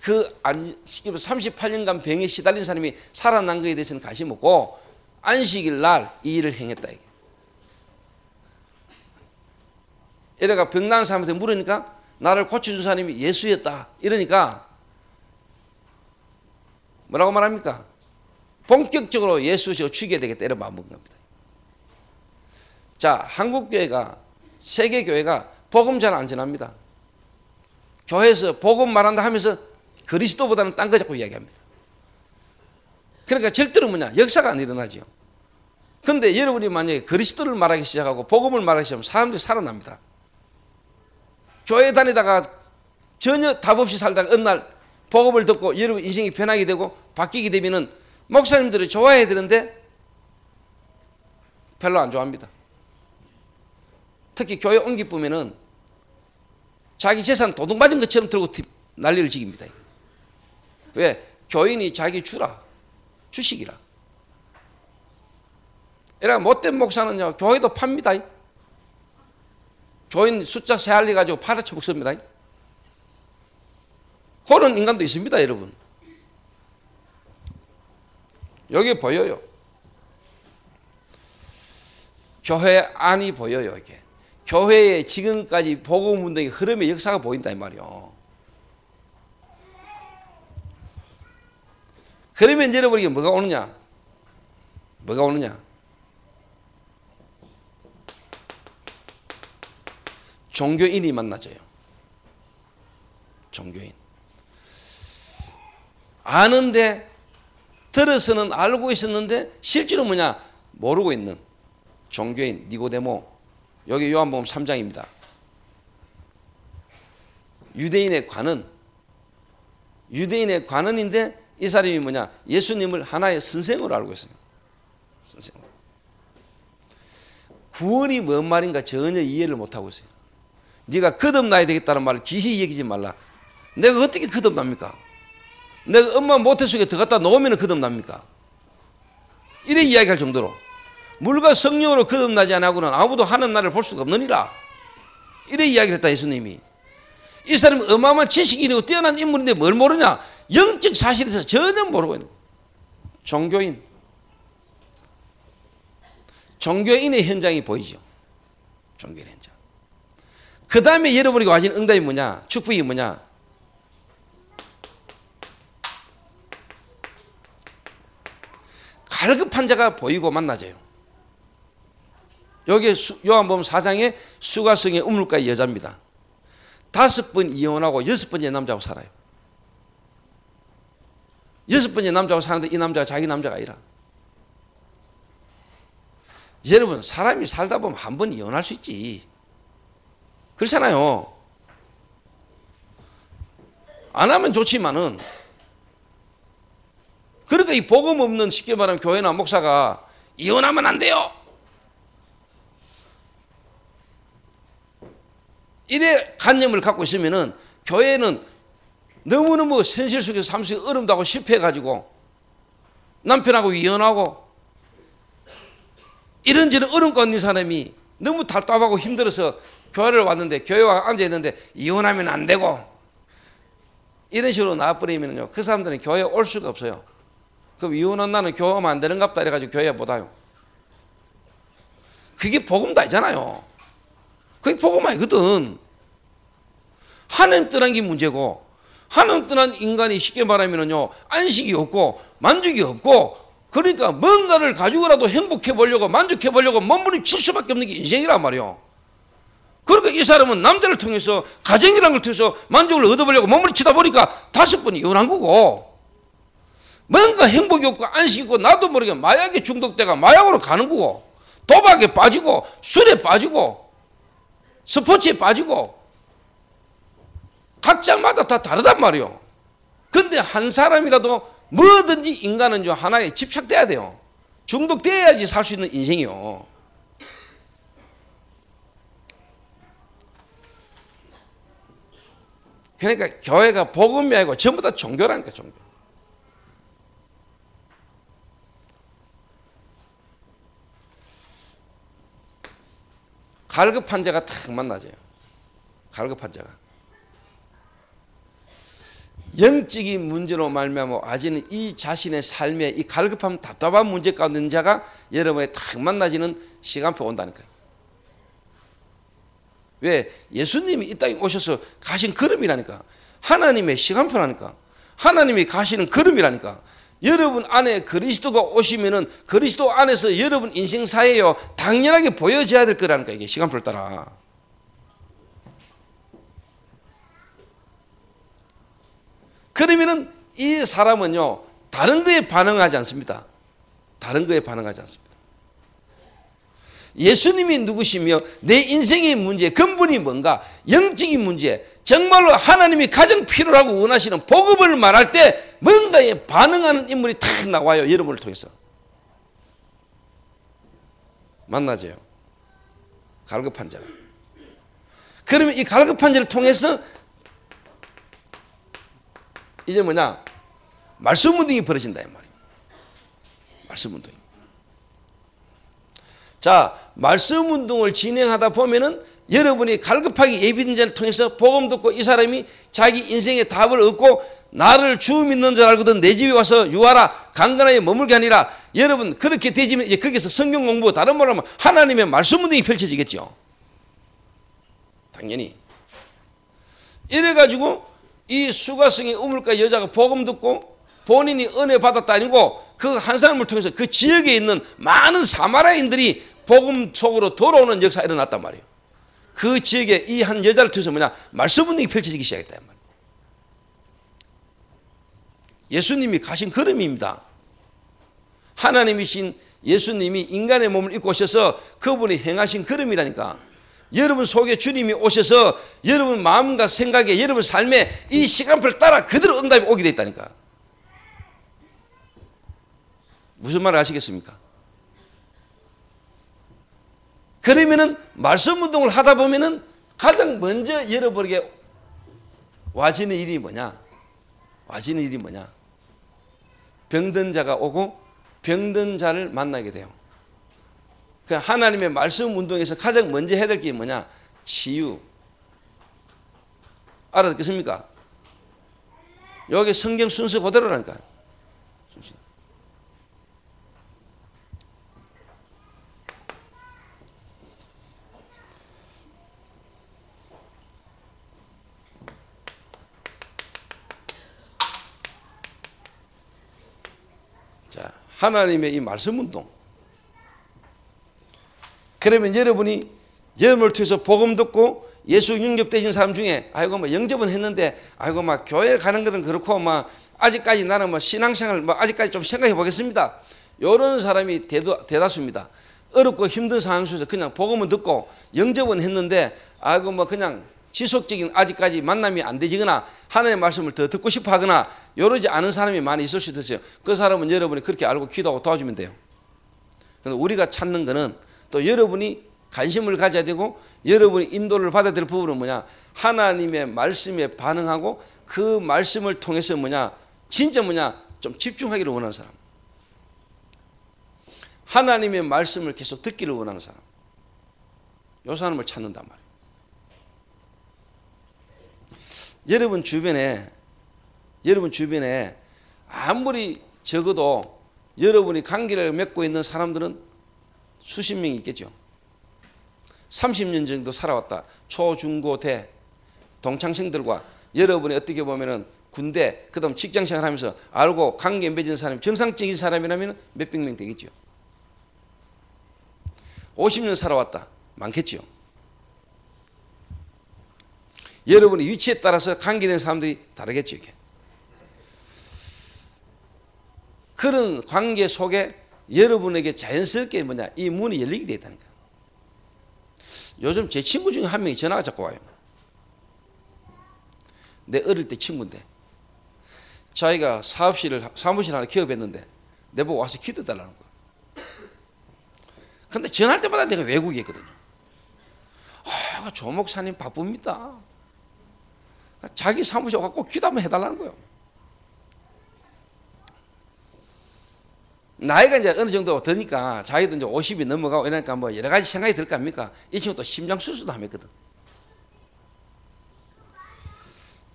그 38년간 병에 시달린 사람이 살아난 것에 대해서는 관심 없고 안식일 날 이 일을 행했다. 이래가 병난 사람한테 물으니까 나를 고쳐준 사람이 예수였다. 이러니까 뭐라고 말합니까? 본격적으로 예수 죽여야 되겠다. 이런 마음 먹은 겁니다. 자, 한국교회가 세계교회가 복음 잘 안 전합니다. 교회에서 복음 말한다 하면서 그리스도보다는 딴 거 자꾸 이야기합니다. 그러니까 절대로 역사가 안 일어나죠. 그런데 여러분이 만약에 그리스도를 말하기 시작하고 복음을 말하기 시작하면 사람들이 살아납니다. 교회 다니다가 전혀 답 없이 살다가 어느 날 복음을 듣고 여러분 인생이 변하게 되고 바뀌게 되면은 목사님들이 좋아해야 되는데 별로 안 좋아합니다. 특히 교회 옮기 보면은 자기 재산 도둑 맞은 것처럼 들고 난리를 지깁니다. 왜? 교인이 자기 주식이라. 이라 못된 목사는요 교회도 팝니다. 교인 숫자 세알리 가지고 팔아쳐 먹습니다. 그런 인간도 있습니다, 여러분. 여기 보여요. 교회 안이 보여요, 이게. 교회의 지금까지 복음 운동의 흐름의 역사가 보인다 이 말이요. 그러면 여러분에게 뭐가 오느냐? 뭐가 오느냐? 종교인이 만나져요. 종교인. 아는데 들어서는 알고 있었는데 실제로 모르고 있는 종교인 니고데모. 여기 요한복음 3장입니다. 유대인의 관원인데 이 사람이 예수님을 하나의 선생으로 알고 있어요. 선생으로. 구원이 뭔 말인가 전혀 이해를 못하고 있어요. 네가 거듭나야 되겠다는 말을 기히 여기지 말라. 내가 어떻게 거듭납니까? 내가 엄마 모태 속에 들어갔다 놓으면 거듭납니까? 이래 이야기할 정도로 물과 성령으로 거듭나지 않고는 아무도 하는 나를 볼 수가 없느니라. 이래 이야기를 했다 예수님이. 이 사람은 어마어마한 지식인이고 뛰어난 인물인데 뭘 모르냐? 영적 사실에 대해서 전혀 모르고 있는 종교인. 종교인의 현장이 보이죠. 종교인 현장. 그 다음에 여러분이 가진 응답이 뭐냐? 축복이 뭐냐? 갈급한 자가 보이고 만나져요. 여기 요한복음 4장에 수가성의 우물가의 여자입니다. 5번 이혼하고 6번째 남자하고 살아요. 6번째 남자하고 사는데 이 남자가 자기 남자가 아니라. 여러분 사람이 살다 보면 한 번 이혼할 수 있지. 그렇잖아요. 안 하면 좋지만은, 그러니까 이 복음 없는 쉽게 말하면 교회나 목사가 이혼하면 안 돼요. 이래 관념을 갖고 있으면은 교회는 너무너무 현실 속에서 삶 속에 어려움도 하고 실패해가지고 남편하고 이혼하고 이런저런 어려움 가운데 있는 사람이 너무 답답하고 힘들어서 교회를 왔는데, 교회 와 앉아있는데 이혼하면 안 되고 이런 식으로 나와버리면요, 그 사람들은 교회에 올 수가 없어요. 그럼 이혼한 나는 교회하면 안 되는갑다 이래가지고 교회에 못 와요. 그게 복음도 아니잖아요. 그게 복음 아니거든. 하나님 떠난 게 문제고, 하나님 떠난 인간이 쉽게 말하면요, 안식이 없고 만족이 없고, 그러니까 뭔가를 가지고라도 행복해 보려고 만족해 보려고 몸부림칠 수밖에 없는 게 인생이란 말이에요. 그러니까 이 사람은 남자를 통해서 가정이라는 걸 통해서 만족을 얻어보려고 몸부림치다 보니까 5번 이혼한 거고, 뭔가 행복이 없고 안식이 없고 나도 모르게 마약에 중독돼가 마약으로 가는 거고, 도박에 빠지고 술에 빠지고 스포츠에 빠지고, 각자마다 다 다르단 말이에요. 근데 한 사람이라도 뭐든지 인간은 하나에 집착돼야 돼요. 중독돼야지 살 수 있는 인생이요. 그러니까 교회가 복음이 아니고 전부 다 종교라니까, 종교. 갈급한 자가 탁 만나져요. 갈급한 자가. 영적인 문제로 말미암아 아직은 이 자신의 삶에 이 갈급함, 답답한 문제 가운데 있는 자가 여러분에 탁 만나지는 시간표 온다니까요. 왜? 예수님이 이 땅에 오셔서 가신 걸음이라니까. 하나님의 시간표라니까. 하나님이 가시는 걸음이라니까. 여러분 안에 그리스도가 오시면은 그리스도 안에서 여러분 인생사에요 당연하게 보여져야 될 거라니까, 이게 시간표를 따라. 그러면은 이 사람은요 다른 거에 반응하지 않습니다. 다른 거에 반응하지 않습니다. 예수님이 누구시며 내 인생의 문제 근본이 뭔가, 영적인 문제, 정말로 하나님이 가장 필요하고 원하시는 복음을 말할 때 뭔가에 반응하는 인물이 탁 나와요. 여러분을 통해서 만나져요. 갈급한 자. 그러면 이 갈급한 자를 통해서 이제 뭐냐, 말씀 운동이 벌어진다 이 말이에요. 말씀 운동이. 자, 말씀 운동을 진행하다 보면은 여러분이 갈급하게 예비된 자를 통해서 복음 듣고 이 사람이 자기 인생의 답을 얻고 나를 주 믿는 줄 알거든 내 집에 와서 유하라, 강건하게 머물게 아니라, 여러분 그렇게 되지면 이제 거기서 성경 공부, 다른 말로 하면 하나님의 말씀 운동이 펼쳐지겠죠. 당연히. 이래가지고 이 수가성의 우물가 여자가 복음 듣고 본인이 은혜 받았다 아니고 그 한 사람을 통해서 그 지역에 있는 많은 사마리아인들이 복음 속으로 돌아오는 역사가 일어났단 말이에요. 그 지역에 이 한 여자를 통해서 뭐냐, 말씀 운동이 펼쳐지기 시작했다 말이에요. 예수님이 가신 걸음입니다. 하나님이신 예수님이 인간의 몸을 입고 오셔서 그분이 행하신 걸음이라니까. 여러분 속에 주님이 오셔서 여러분 마음과 생각에 여러분 삶에 이 시간표를 따라 그대로 응답이 오게 돼 있다니까. 무슨 말 아시겠습니까? 그러면은 말씀 운동을 하다 보면은 가장 먼저 여러분에게 와지는 일이 뭐냐? 와지는 일이 뭐냐? 병든 자가 오고 병든 자를 만나게 돼요. 그 하나님의 말씀 운동에서 가장 먼저 해야 될 게 뭐냐? 치유. 알아듣겠습니까? 여기 성경 순서 그대로라니까요. 자, 하나님의 이 말씀 운동. 그러면 여러분이 여러분을 통해서 복음 듣고 예수 영접되신 사람 중에 아이고 뭐 영접은 했는데 아이고 막 교회 가는 거는 그렇고 막 아직까지 나는 뭐 신앙생활 뭐 아직까지 좀 생각해 보겠습니다. 이런 사람이 대다수입니다. 어렵고 힘든 상황 속에서 그냥 복음은 듣고 영접은 했는데 아이고 뭐 그냥 지속적인 아직까지 만남이 안 되지거나 하나님의 말씀을 더 듣고 싶어 하거나 이러지 않은 사람이 많이 있을 수 있어요. 그 사람은 여러분이 그렇게 알고 기도하고 도와주면 돼요. 그런데 우리가 찾는 거는 또 여러분이 관심을 가져야 되고 여러분이 인도를 받아야 될 부분은 뭐냐? 하나님의 말씀에 반응하고 그 말씀을 통해서 뭐냐? 진짜 뭐냐? 좀 집중하기를 원하는 사람. 하나님의 말씀을 계속 듣기를 원하는 사람. 이 사람을 찾는단 말이에요. 여러분 주변에 아무리 적어도 여러분이 관계를 맺고 있는 사람들은 수십 명이 있겠죠. 30년 정도 살아왔다. 초, 중, 고, 대 동창생들과 여러분이 어떻게 보면은 군대, 그 다음 직장생활 하면서 알고 관계 맺은 사람이 정상적인 사람이라면 몇백 명 되겠죠. 50년 살아왔다. 많겠죠. 여러분의 위치에 따라서 관계된 사람들이 다르겠죠. 이게. 그런 관계 속에 여러분에게 자연스럽게 뭐냐 이 문이 열리게 되어 있다니까. 요즘 제 친구 중에 한 명이 전화가 자꾸 와요. 내 어릴 때 친구인데 자기가 사무실 하나 기업했는데 내보고 와서 기도해달라는 거야. 근데 전화할 때마다 내가 외국에 있거든요. 아, 조 목사님 바쁩니다. 자기 사무실 와서 꼭 기도 한번 해달라는 거예요. 나이가 이제 어느 정도 되니까 자기도 이제 50이 넘어가고 이러니까 뭐 여러 가지 생각이 들 거 아닙니까? 이 친구 또 심장 수술도 하면거든.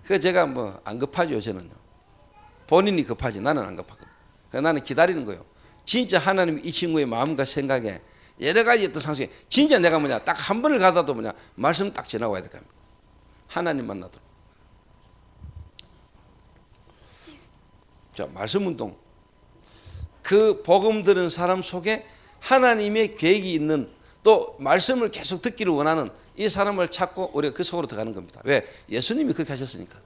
그 제가 뭐 안 급하죠, 저는요. 본인이 급하지 나는 안 급하거든. 그래서 나는 기다리는 거예요. 진짜 하나님이 이 친구의 마음과 생각에 여러 가지 어떤 상황에 진짜 내가 뭐냐 딱 한 번을 가다도 뭐냐 말씀 딱 전하고 와야 될 거 아닙니까? 하나님 만나도록. 자, 말씀 운동. 그 복음 들은 사람 속에 하나님의 계획이 있는 또 말씀을 계속 듣기를 원하는 이 사람을 찾고 우리가 그 속으로 들어가는 겁니다. 왜? 예수님이 그렇게 하셨으니까.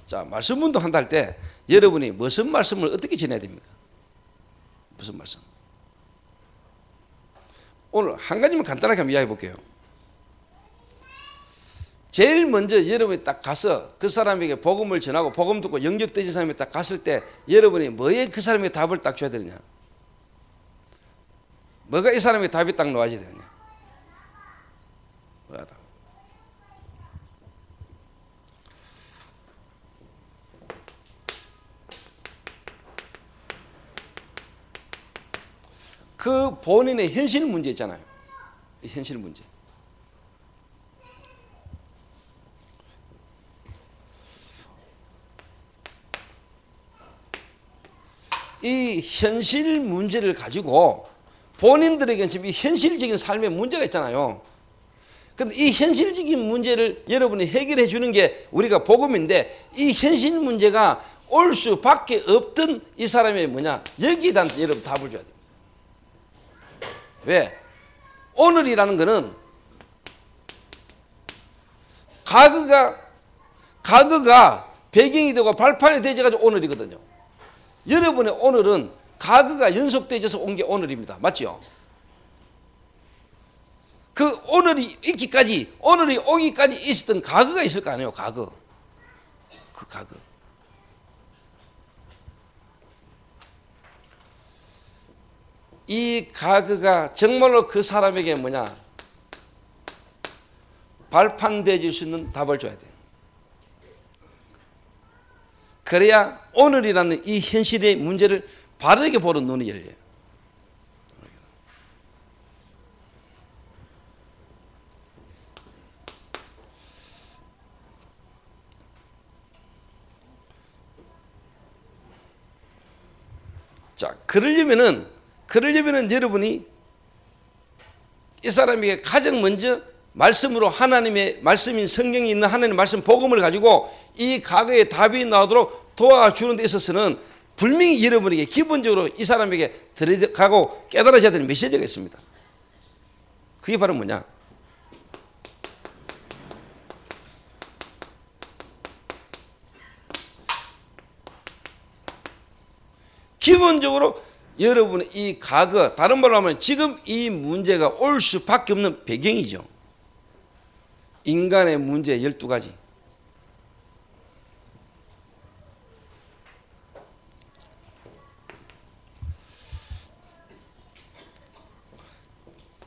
자, 말씀 운동한다 할 때 여러분이 무슨 말씀을 어떻게 전해야 됩니까? 무슨 말씀? 오늘 한 가지만 간단하게 한번 이야기해 볼게요. 제일 먼저 여러분이 딱 가서 그 사람에게 복음을 전하고 복음 듣고 영접되신 사람이 딱 갔을 때 여러분이 뭐에 그 사람에게 답을 딱 줘야 되느냐? 뭐가 이 사람에게 답이 딱 나와야 되느냐? 뭐야? 그 본인의 현실 문제 있잖아요. 현실 문제. 이 현실 문제를 가지고 본인들에게는 지금 이 현실적인 삶의 문제가 있잖아요. 그런데 이 현실적인 문제를 여러분이 해결해 주는 게 우리가 복음인데 이 현실 문제가 올 수밖에 없던 이 사람이 뭐냐? 여기에 대한 여러분 답을 줘야 돼요. 왜? 오늘이라는 거는 과거가 배경이 되고 발판이 되어가지고 오늘이거든요. 여러분의 오늘은 과거가 연속되어서 온 게 오늘입니다. 맞죠? 그 오늘이 있기까지, 오늘이 오기까지 있었던 과거가 있을 거 아니에요, 과거. 그 과거. 이 과거가 정말로 그 사람에게 뭐냐? 발판되어질 수 있는 답을 줘야 돼요. 그래야 오늘이라는 이 현실의 문제를 바르게 보는 눈이 열려요. 자, 그러려면은 여러분이 이 사람에게 가장 먼저 말씀으로 하나님의 말씀인 성경에 있는 하나님의 말씀 복음을 가지고 이 과거의 답이 나오도록 도와주는 데 있어서는 분명히 여러분에게 기본적으로 이 사람에게 들어가고 깨달아져야 되는 메시지가 있습니다. 그게 바로 뭐냐? 기본적으로 여러분의 이 과거, 다른 말로 하면 지금 이 문제가 올 수밖에 없는 배경이죠. 인간의 문제 12가지.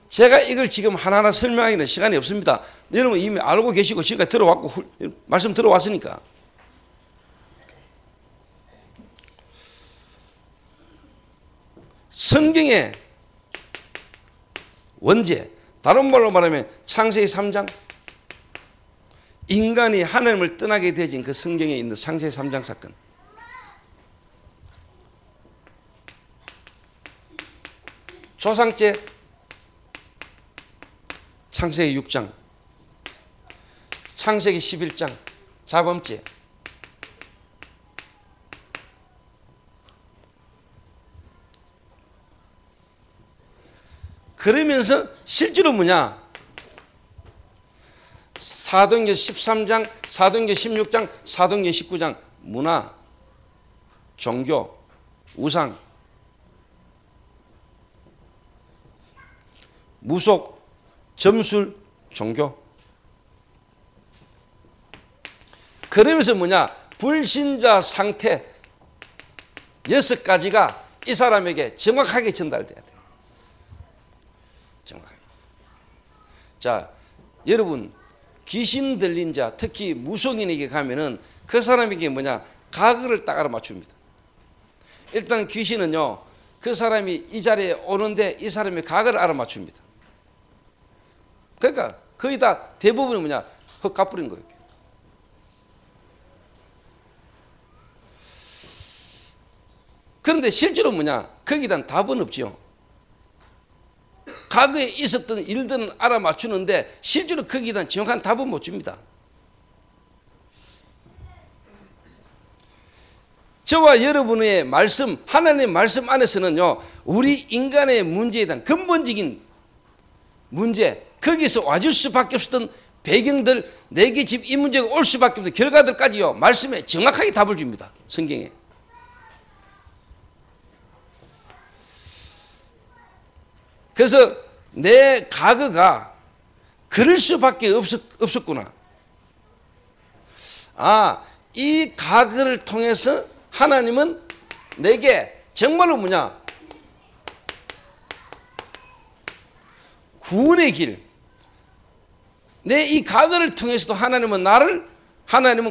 제가 이걸 지금 하나하나 설명하기는 시간이 없습니다. 여러분 이미 알고 계시고 지금까지 들어왔고 말씀 들어왔으니까. 성경의 원죄, 다른 말로 말하면 창세기 3장, 인간이 하나님을 떠나게 되어진 그 성경에 있는 창세기 3장 사건, 조상죄 창세기 6장, 창세기 11장 자범죄, 그러면서 실제로 뭐냐? 사도행전 13장, 사도행전 16장, 사도행전 19장 문화, 종교, 우상, 무속, 점술, 종교. 그러면서 뭐냐? 불신자 상태 6가지가 이 사람에게 정확하게 전달돼야 돼요. 정확하게. 자, 여러분 귀신 들린 자, 특히 무속인에게 가면은 그 사람에게 뭐냐? 가거를 딱 알아맞춥니다. 일단 귀신은요, 그 사람이 이 자리에 오는데 이 사람의 가거를 알아맞춥니다. 그러니까 거의 다 대부분은 뭐냐? 헛 갚으린 거예요. 그런데 실제로 뭐냐? 거기에 대한 답은 없지요. 과거에 있었던 일들은 알아맞추는데 실제로 거기에 대한 정확한 답은 못 줍니다. 저와 여러분의 말씀, 하나님의 말씀 안에서는요, 우리 인간의 문제에 대한 근본적인 문제, 거기서 와줄 수밖에 없었던 배경들, 내게 지금 이 문제가 올 수밖에 없는 결과들까지요, 말씀에 정확하게 답을 줍니다. 성경에. 그래서 내 과거가 그럴 수밖에 없었구나. 아, 이 과거를 통해서 하나님은 내게 정말로 뭐냐? 구원의 길. 내 이 과거를 통해서도 하나님은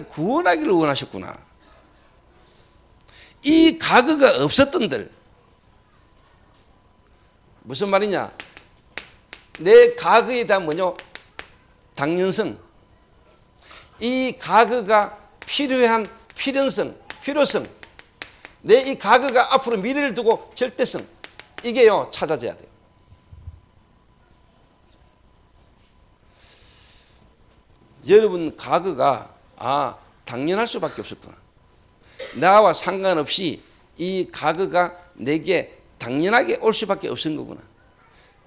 구원하기를 원하셨구나. 이 과거가 없었던들. 무슨 말이냐? 내 과거에 대한 뭐냐? 당연성. 이 과거가 필요한 필요성. 내 이 과거가 앞으로 미래를 두고 절대성. 이게요, 찾아져야 돼요. 여러분 과거가 당연할 수밖에 없었구나. 나와 상관없이 이 과거가 내게 당연하게 올 수밖에 없은 거구나.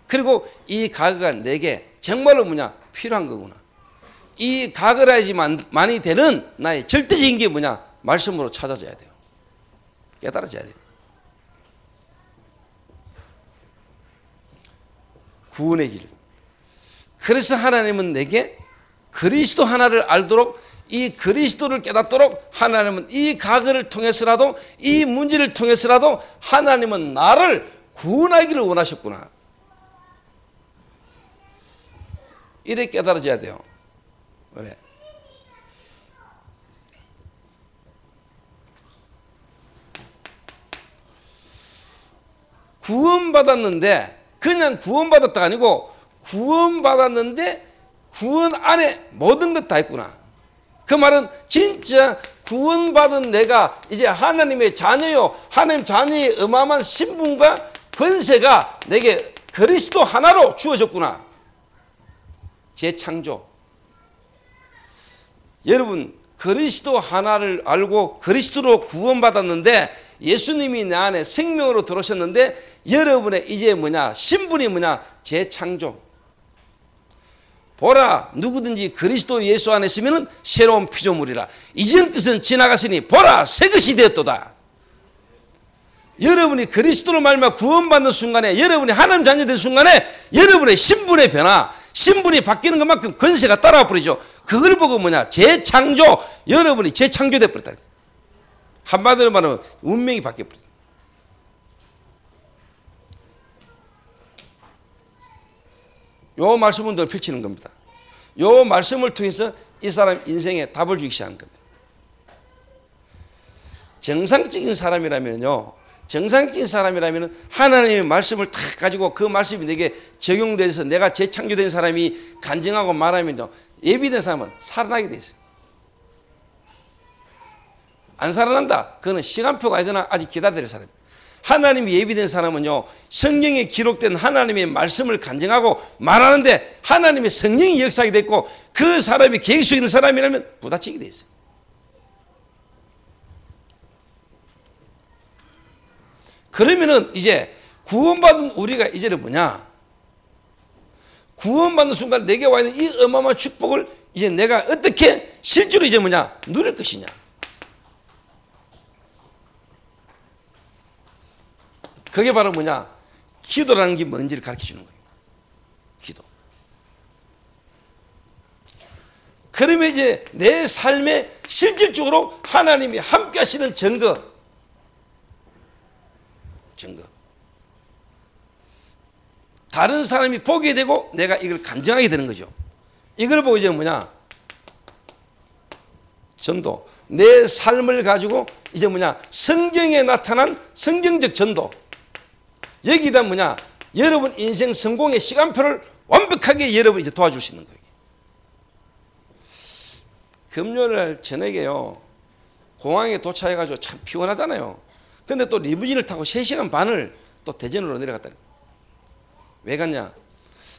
그리고 이 과거가 내게 정말로 뭐냐? 필요한 거구나. 이 과거라야지만이 되는 나의 절대적인 게 뭐냐? 말씀으로 찾아져야 돼요. 깨달아져야 돼요. 구원의 길. 그래서 하나님은 내게 그리스도 하나를 알도록, 이 그리스도를 깨닫도록 하나님은 이 과거를 통해서라도, 이 문제를 통해서라도 하나님은 나를 구원하기를 원하셨구나. 이래 깨달아져야 돼요. 그래. 구원받았는데 그냥 구원받았다가 아니고 구원받았는데 구원 안에 모든 것 다 있구나. 그 말은 진짜 구원받은 내가 이제 하나님의 자녀요, 하나님 자녀의 어마어마한 신분과 권세가 내게 그리스도 하나로 주어졌구나. 재창조. 여러분 그리스도 하나를 알고 그리스도로 구원받았는데 예수님이 내 안에 생명으로 들어오셨는데 여러분의 이제 뭐냐? 신분이 뭐냐? 재창조. 보라 누구든지 그리스도 예수 안에 있으면 새로운 피조물이라. 이전 것은 지나갔으니 보라 새 것이 되었도다. 여러분이 그리스도로 말미암아 구원받는 순간에 여러분이 하나님 자녀 될 순간에 여러분의 신분의 변화, 신분이 바뀌는 것만큼 권세가 따라와 버리죠. 그걸 보고 뭐냐? 재창조. 여러분이 재창조돼 버렸다. 한마디로 말하면 운명이 바뀌어 버렸다. 요 말씀을 늘 펼치는 겁니다. 요 말씀을 통해서 이 사람 인생에 답을 주기 시작한 겁니다. 정상적인 사람이라면요, 정상적인 사람이라면 하나님의 말씀을 딱 가지고 그 말씀이 내게 적용돼서 내가 재창조된 사람이 간증하고 말하면 예비된 사람은 살아나게 돼 있어요. 안 살아난다. 그거는 시간표가 있거나 아직 기다려야 될 사람이에요. 하나님이 예비된 사람은요, 성경에 기록된 하나님의 말씀을 간증하고 말하는데 하나님의 성령이 역사하게 됐고 그 사람이 계획 속에 있는 사람이라면 부딪히게 돼 있어요. 그러면은 이제 구원받은 우리가 이제는 뭐냐? 구원받는 순간 내게 와 있는 이 어마어마한 축복을 이제 내가 어떻게 실제로 이제 뭐냐? 누릴 것이냐? 그게 바로 뭐냐? 기도라는 게 뭔지를 가르쳐 주는 거예요. 기도. 그러면 이제 내 삶에 실질적으로 하나님이 함께 하시는 증거. 다른 사람이 보게 되고 내가 이걸 간증하게 되는 거죠. 이걸 보고 이제 뭐냐? 전도. 내 삶을 가지고 이제 뭐냐? 성경에 나타난 성경적 전도. 여기다 뭐냐? 여러분 인생 성공의 시간표를 완벽하게 여러분 이제 도와줄 수 있는 거예요. 금요일 저녁에요, 공항에 도착해가지고 참 피곤하잖아요. 근데 또 리무진을 타고 3시간 반을 또 대전으로 내려갔다. 왜 갔냐?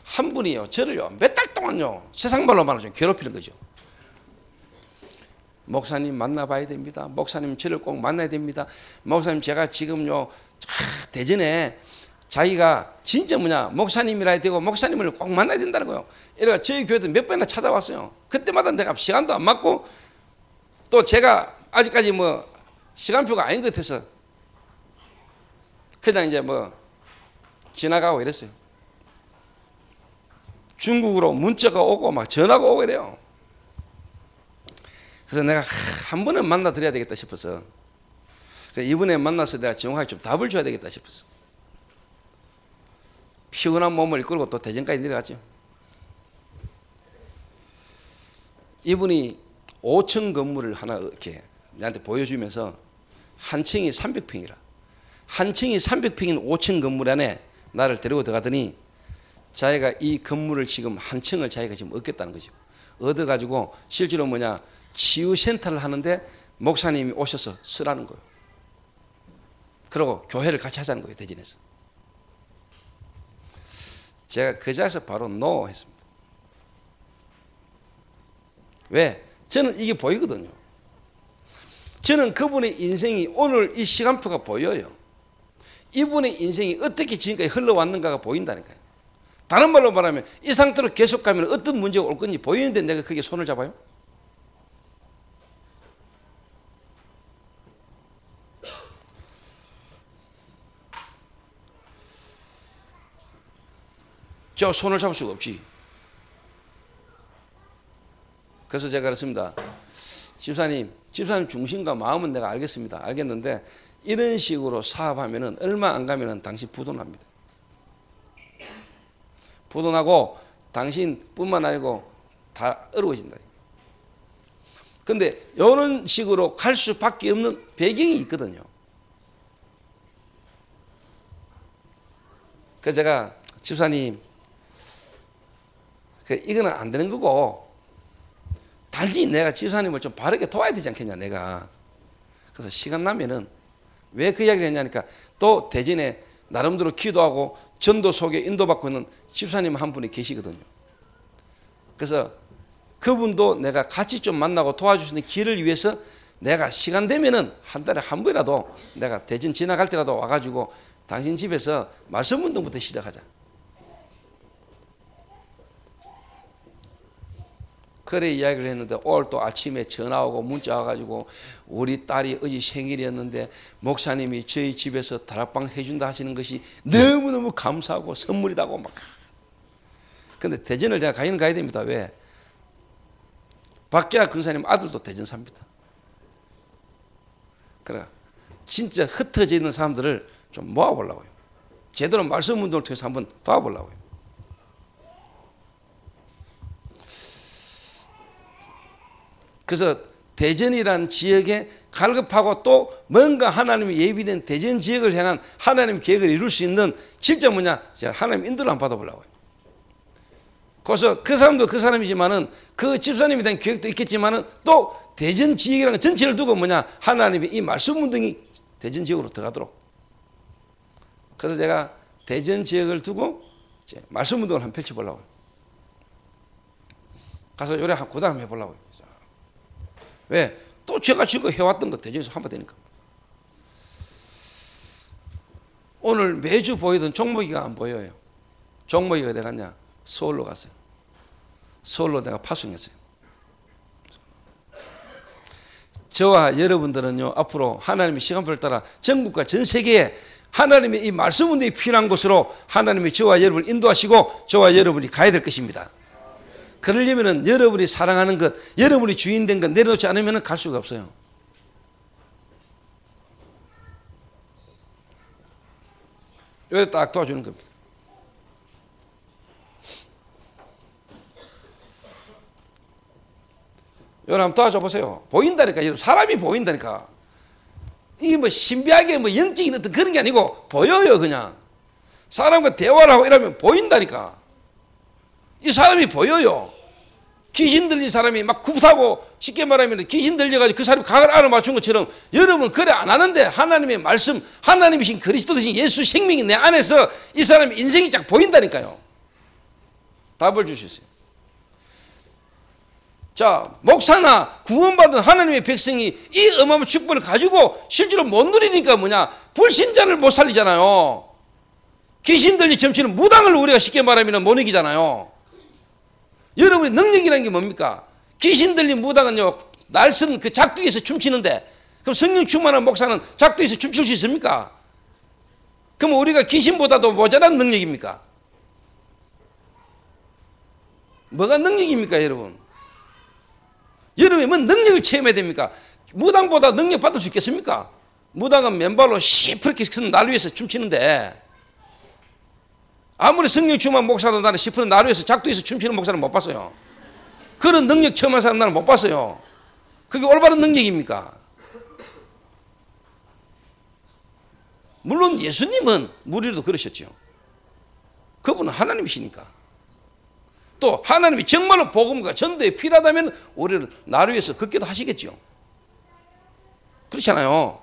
한 분이요, 저를요, 몇 달 동안요, 세상 말로 말하면 좀 괴롭히는 거죠. 목사님 만나봐야 됩니다. 목사님 저를 꼭 만나야 됩니다. 목사님 제가 지금요, 대전에 자기가 진짜 뭐냐, 목사님이라 해야 되고 목사님을 꼭 만나야 된다는 거예요. 이래가 저희 교회도 몇 번이나 찾아왔어요. 그때마다 내가 시간도 안 맞고 또 제가 아직까지 뭐 시간표가 아닌 것 같아서 그냥 이제 뭐 지나가고 이랬어요. 중국으로 문자가 오고 막 전화가 오고 이래요. 그래서 내가 한 번은 만나 드려야 되겠다 싶어서 이번에 만나서 내가 정확하게 좀 답을 줘야 되겠다 싶어서 피곤한 몸을 이끌고 또 대전까지 내려갔죠. 이분이 5층 건물을 하나 이렇게 내한테 보여주면서 한 층이 300평이라. 한 층이 300평인 5층 건물 안에 나를 데리고 들어가더니 자기가 이 건물을 지금 한 층을 자기가 지금 얻겠다는 거죠. 얻어가지고 실제로 뭐냐, 치유센터를 하는데 목사님이 오셔서 쓰라는 거예요. 그리고 교회를 같이 하자는 거예요, 대전에서. 제가 그 자리에서 바로 노 했습니다. 왜? 저는 이게 보이거든요. 저는 그분의 인생이 오늘 이 시간표가 보여요. 이분의 인생이 어떻게 지금까지 흘러왔는가가 보인다니까요. 다른 말로 말하면 이 상태로 계속 가면 어떤 문제가 올 건지 보이는데 내가 그게 손을 잡아요? 저 손을 잡을 수가 없지. 그래서 제가 그랬습니다. 집사님 중심과 마음은 내가 알겠습니다. 알겠는데 이런 식으로 사업하면은 얼마 안 가면은 당신 부도납니다. 부도나고 당신뿐만 아니고 다 어려워진다. 근데 이런 식으로 갈 수밖에 없는 배경이 있거든요. 그래서 제가 집사님, 이거는 안 되는 거고 단지 내가 집사님을 좀 바르게 도와야 되지 않겠냐 내가. 그래서 시간 나면은 왜 그 이야기를 했냐니까 또 대전에 나름대로 기도하고 전도 속에 인도받고 있는 집사님 한 분이 계시거든요. 그래서 그분도 내가 같이 좀 만나고 도와주시는 길을 위해서 내가 시간 되면은 한 달에 한 번이라도 내가 대전 지나갈 때라도 와가지고 당신 집에서 말씀 운동부터 시작하자. 그래 이야기를 했는데 오늘 또 아침에 전화 오고 문자 와가지고 우리 딸이 어제 생일이었는데 목사님이 저희 집에서 다락방 해준다 하시는 것이 너무너무 감사하고 선물이다고 막. 근데 대전을 내가 가야 됩니다. 왜? 박계하 근사님 아들도 대전 삽니다. 그래 진짜 흩어져 있는 사람들을 좀 모아보려고요. 제대로 말씀 운동을 통해서 한번 도와보려고요. 그래서 대전이라는 지역에 갈급하고 또 뭔가 하나님이 예비된 대전 지역을 향한 하나님의 계획을 이룰 수 있는 실제 뭐냐, 제가 하나님 인도를 한번 받아보려고요. 그래서 그 사람도 그 사람이지만은 그 집사님에 대한 계획도 있겠지만은 또 대전 지역이라는 전체를 두고 뭐냐, 하나님의 이 말씀 운동이 대전 지역으로 들어가도록. 그래서 제가 대전 지역을 두고 이제 말씀 운동을 한번 펼쳐보려고요. 가서 요래 한 고단 한번 해보려고요. 왜? 또 제가 지금 해왔던 거 대전에서 한번 되니까. 오늘 매주 보이던 종목이가 안 보여요. 종목이가 어디 갔냐? 서울로 갔어요. 서울로 내가 파송했어요. 저와 여러분들은요, 앞으로 하나님의 시간표를 따라 전국과 전 세계에 하나님의 이 말씀 운동이 필요한 곳으로 하나님이 저와 여러분을 인도하시고 저와 여러분이 가야 될 것입니다. 그러려면 여러분이 사랑하는 것, 여러분이 주인된 것 내려놓지 않으면 갈 수가 없어요. 이렇게 딱 도와주는 겁니다. 여러분 한번 도와줘 보세요. 보인다니까. 여러분 사람이 보인다니까. 이게 뭐 신비하게 뭐 영적인 어떤 그런 게 아니고 보여요. 그냥 사람과 대화를 하고 이러면 보인다니까. 이 사람이 보여요. 귀신 들린 사람이 막 굽하고 쉽게 말하면 귀신 들려가지고 그 사람이 각을 알아맞춘 것처럼 여러분 그래 안 하는데 하나님의 말씀, 하나님이신 그리스도 되신 예수 생명이 내 안에서 이 사람의 인생이 쫙 보인다니까요. 답을 주셨어요. 자, 목사나 구원받은 하나님의 백성이 이 어마어마한 축복을 가지고 실제로 못 누리니까 뭐냐, 불신자를 못 살리잖아요. 귀신 들린 점치는 무당을 우리가 쉽게 말하면 못 이기잖아요. 여러분의 능력이라는 게 뭡니까? 귀신 들린 무당은요, 날선 그 작두에서 춤추는데, 그럼 성령 충만한 목사는 작두에서 춤출 수 있습니까? 그럼 우리가 귀신보다도 모자란 능력입니까? 뭐가 능력입니까, 여러분? 여러분이 뭔 능력을 체험해야 됩니까? 무당보다 능력 받을 수 있겠습니까? 무당은 맨발로 시퍼렇게 큰 날 위에서 춤추는데, 아무리 성령 충만 목사도 나는 시퍼런 날 위에서 작두에서 춤추는 목사는 못 봤어요. 그런 능력 체험한 사람 나는 못 봤어요. 그게 올바른 능력입니까? 물론 예수님은 무리로도 그러셨죠. 그분은 하나님이시니까. 또 하나님이 정말로 복음과 전도에 필요하다면 우리를 날 위해서 걷기도 하시겠죠. 그렇잖아요.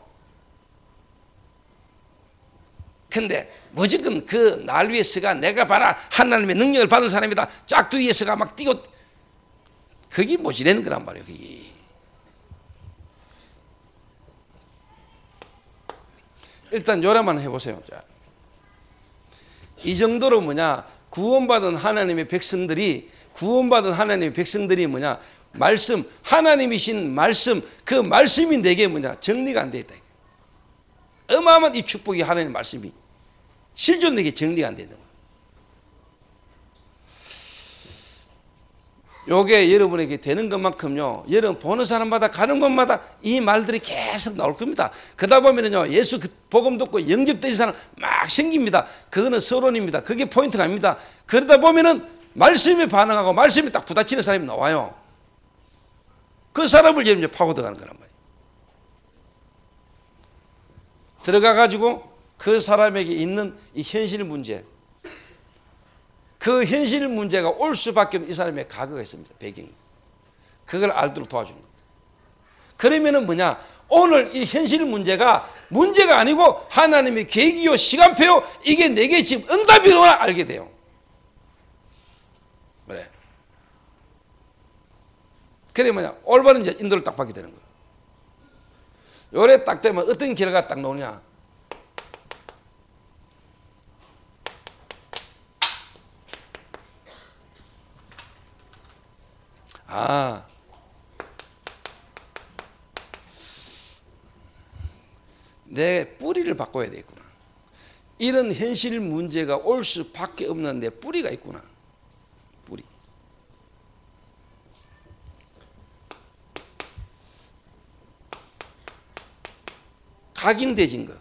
근데 무조건 그 날 위에서가 내가 봐라 하나님의 능력을 받은 사람이다, 짝두 위에서가 막 뛰고, 그게 모지라는 거란 말이에요. 그게. 일단 요래만 해보세요. 자, 이 정도로 뭐냐, 구원받은 하나님의 백성들이 뭐냐, 말씀, 하나님이신 말씀, 그 말씀이 내게 뭐냐, 정리가 안 돼 있다. 어마어마한 이 축복이 하나님의 말씀이 실제로 내게 정리가 안 되는 거예요. 요게 여러분에게 되는 것만큼요, 여러분 보는 사람마다 가는 곳마다 이 말들이 계속 나올 겁니다. 그러다 보면은요, 예수 복음 듣고 영접된 사람 막 생깁니다. 그거는 서론입니다. 그게 포인트가 아닙니다. 그러다 보면은 말씀에 반응하고 말씀에 딱 부딪히는 사람이 나와요. 그 사람을 이제 파고 들어가는 거란 말이에요. 들어가 가지고 그 사람에게 있는 이 현실 문제, 그 현실 문제가 올 수밖에 없는 이 사람의 과거가 있습니다. 배경이. 그걸 알도록 도와주는 겁니다. 그러면은 뭐냐? 오늘 이 현실 문제가 아니고 하나님의 계획이요 시간표요, 이게 내게 지금 응답이로나 알게 돼요. 그래. 그래 뭐냐? 올바른 이제 인도를 딱 받게 되는 거예요. 요래 딱 되면 어떤 결과가 딱 나오냐? 내 뿌리를 바꿔야 되겠구나. 이런 현실 문제가 올 수밖에 없는 내 뿌리가 있구나. 뿌리. 각인되진 거.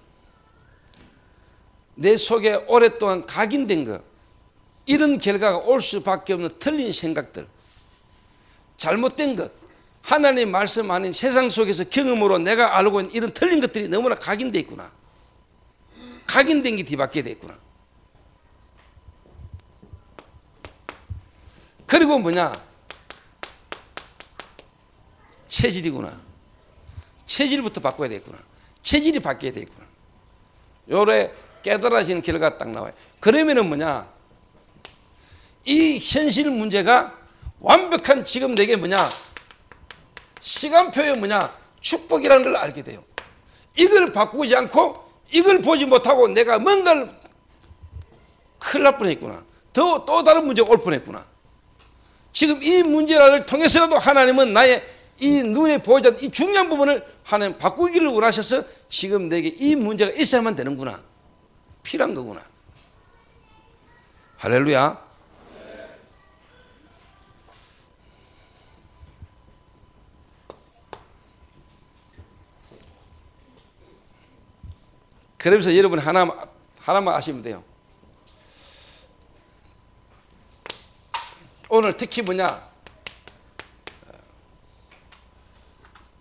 내 속에 오랫동안 각인된 거. 이런 결과가 올 수밖에 없는 틀린 생각들. 잘못된 것, 하나님 말씀 아닌 세상 속에서 경험으로 내가 알고 있는 이런 틀린 것들이 너무나 각인되어 있구나. 각인된 게 뒤바뀌게 되어 있구나. 그리고 뭐냐? 체질이구나. 체질부터 바꿔야 되겠구나. 체질이 바뀌어야 되겠구나. 요래 깨달아지는 결과가 딱 나와요. 그러면은 뭐냐? 이 현실 문제가 완벽한 지금 내게 뭐냐? 시간표에 뭐냐? 축복이라는 걸 알게 돼요. 이걸 바꾸지 않고 이걸 보지 못하고 내가 뭔가를 큰일 날 뻔했구나. 또 다른 문제가 올 뻔했구나. 지금 이 문제를 통해서라도 하나님은 나의 이 눈에 보이지 않는 이 중요한 부분을 하나님 바꾸기를 원하셔서 지금 내게 이 문제가 있어야만 되는구나. 필요한 거구나. 할렐루야. 그러면서 여러분 하나만 아시면 돼요. 오늘 특히 뭐냐?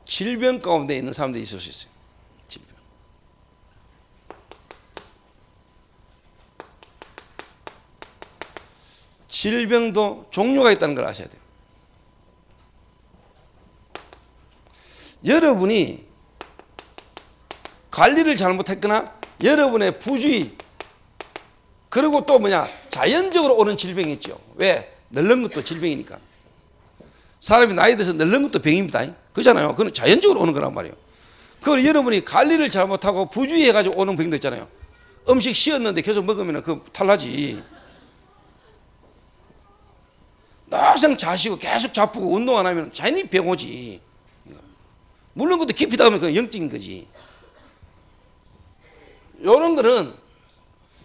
질병 가운데 있는 사람들이 있을 수 있어요. 질병. 질병도 종류가 있다는 걸 아셔야 돼요. 여러분이 관리를 잘못했거나 여러분의 부주의, 그리고 또 뭐냐? 자연적으로 오는 질병이 있죠. 왜? 늙는 것도 질병이니까. 사람이 나이 들어서 늙는 것도 병입니다. 그잖아요. 그건 자연적으로 오는 거란 말이에요. 그걸 여러분이 관리를 잘못하고 부주의해가지고 오는 병도 있잖아요. 음식 씌었는데 계속 먹으면 그 탈나지. 항상 자시고 계속 자쁘고 운동 안 하면 자연히 병 오지. 물론 그것도 깊이 닿으면 그건 영적인 거지. 이런 거는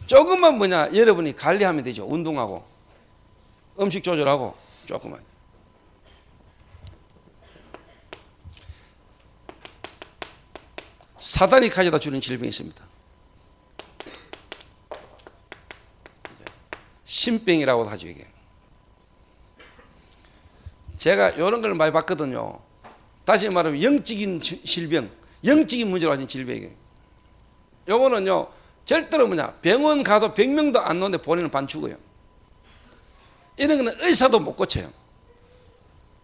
조금만 뭐냐? 여러분이 관리하면 되죠. 운동하고 음식 조절하고 조금만. 사단이 가져다 주는 질병이 있습니다. 신병이라고 하죠. 이게 제가 이런 걸 많이 봤거든요. 다시 말하면 영적인 질병, 영적인 문제로 가진 질병이에요. 요거는요 절대로 뭐냐? 병원 가도 100명도 안 나오는데 본인은 반 죽어요. 이런 거는 의사도 못 고쳐요.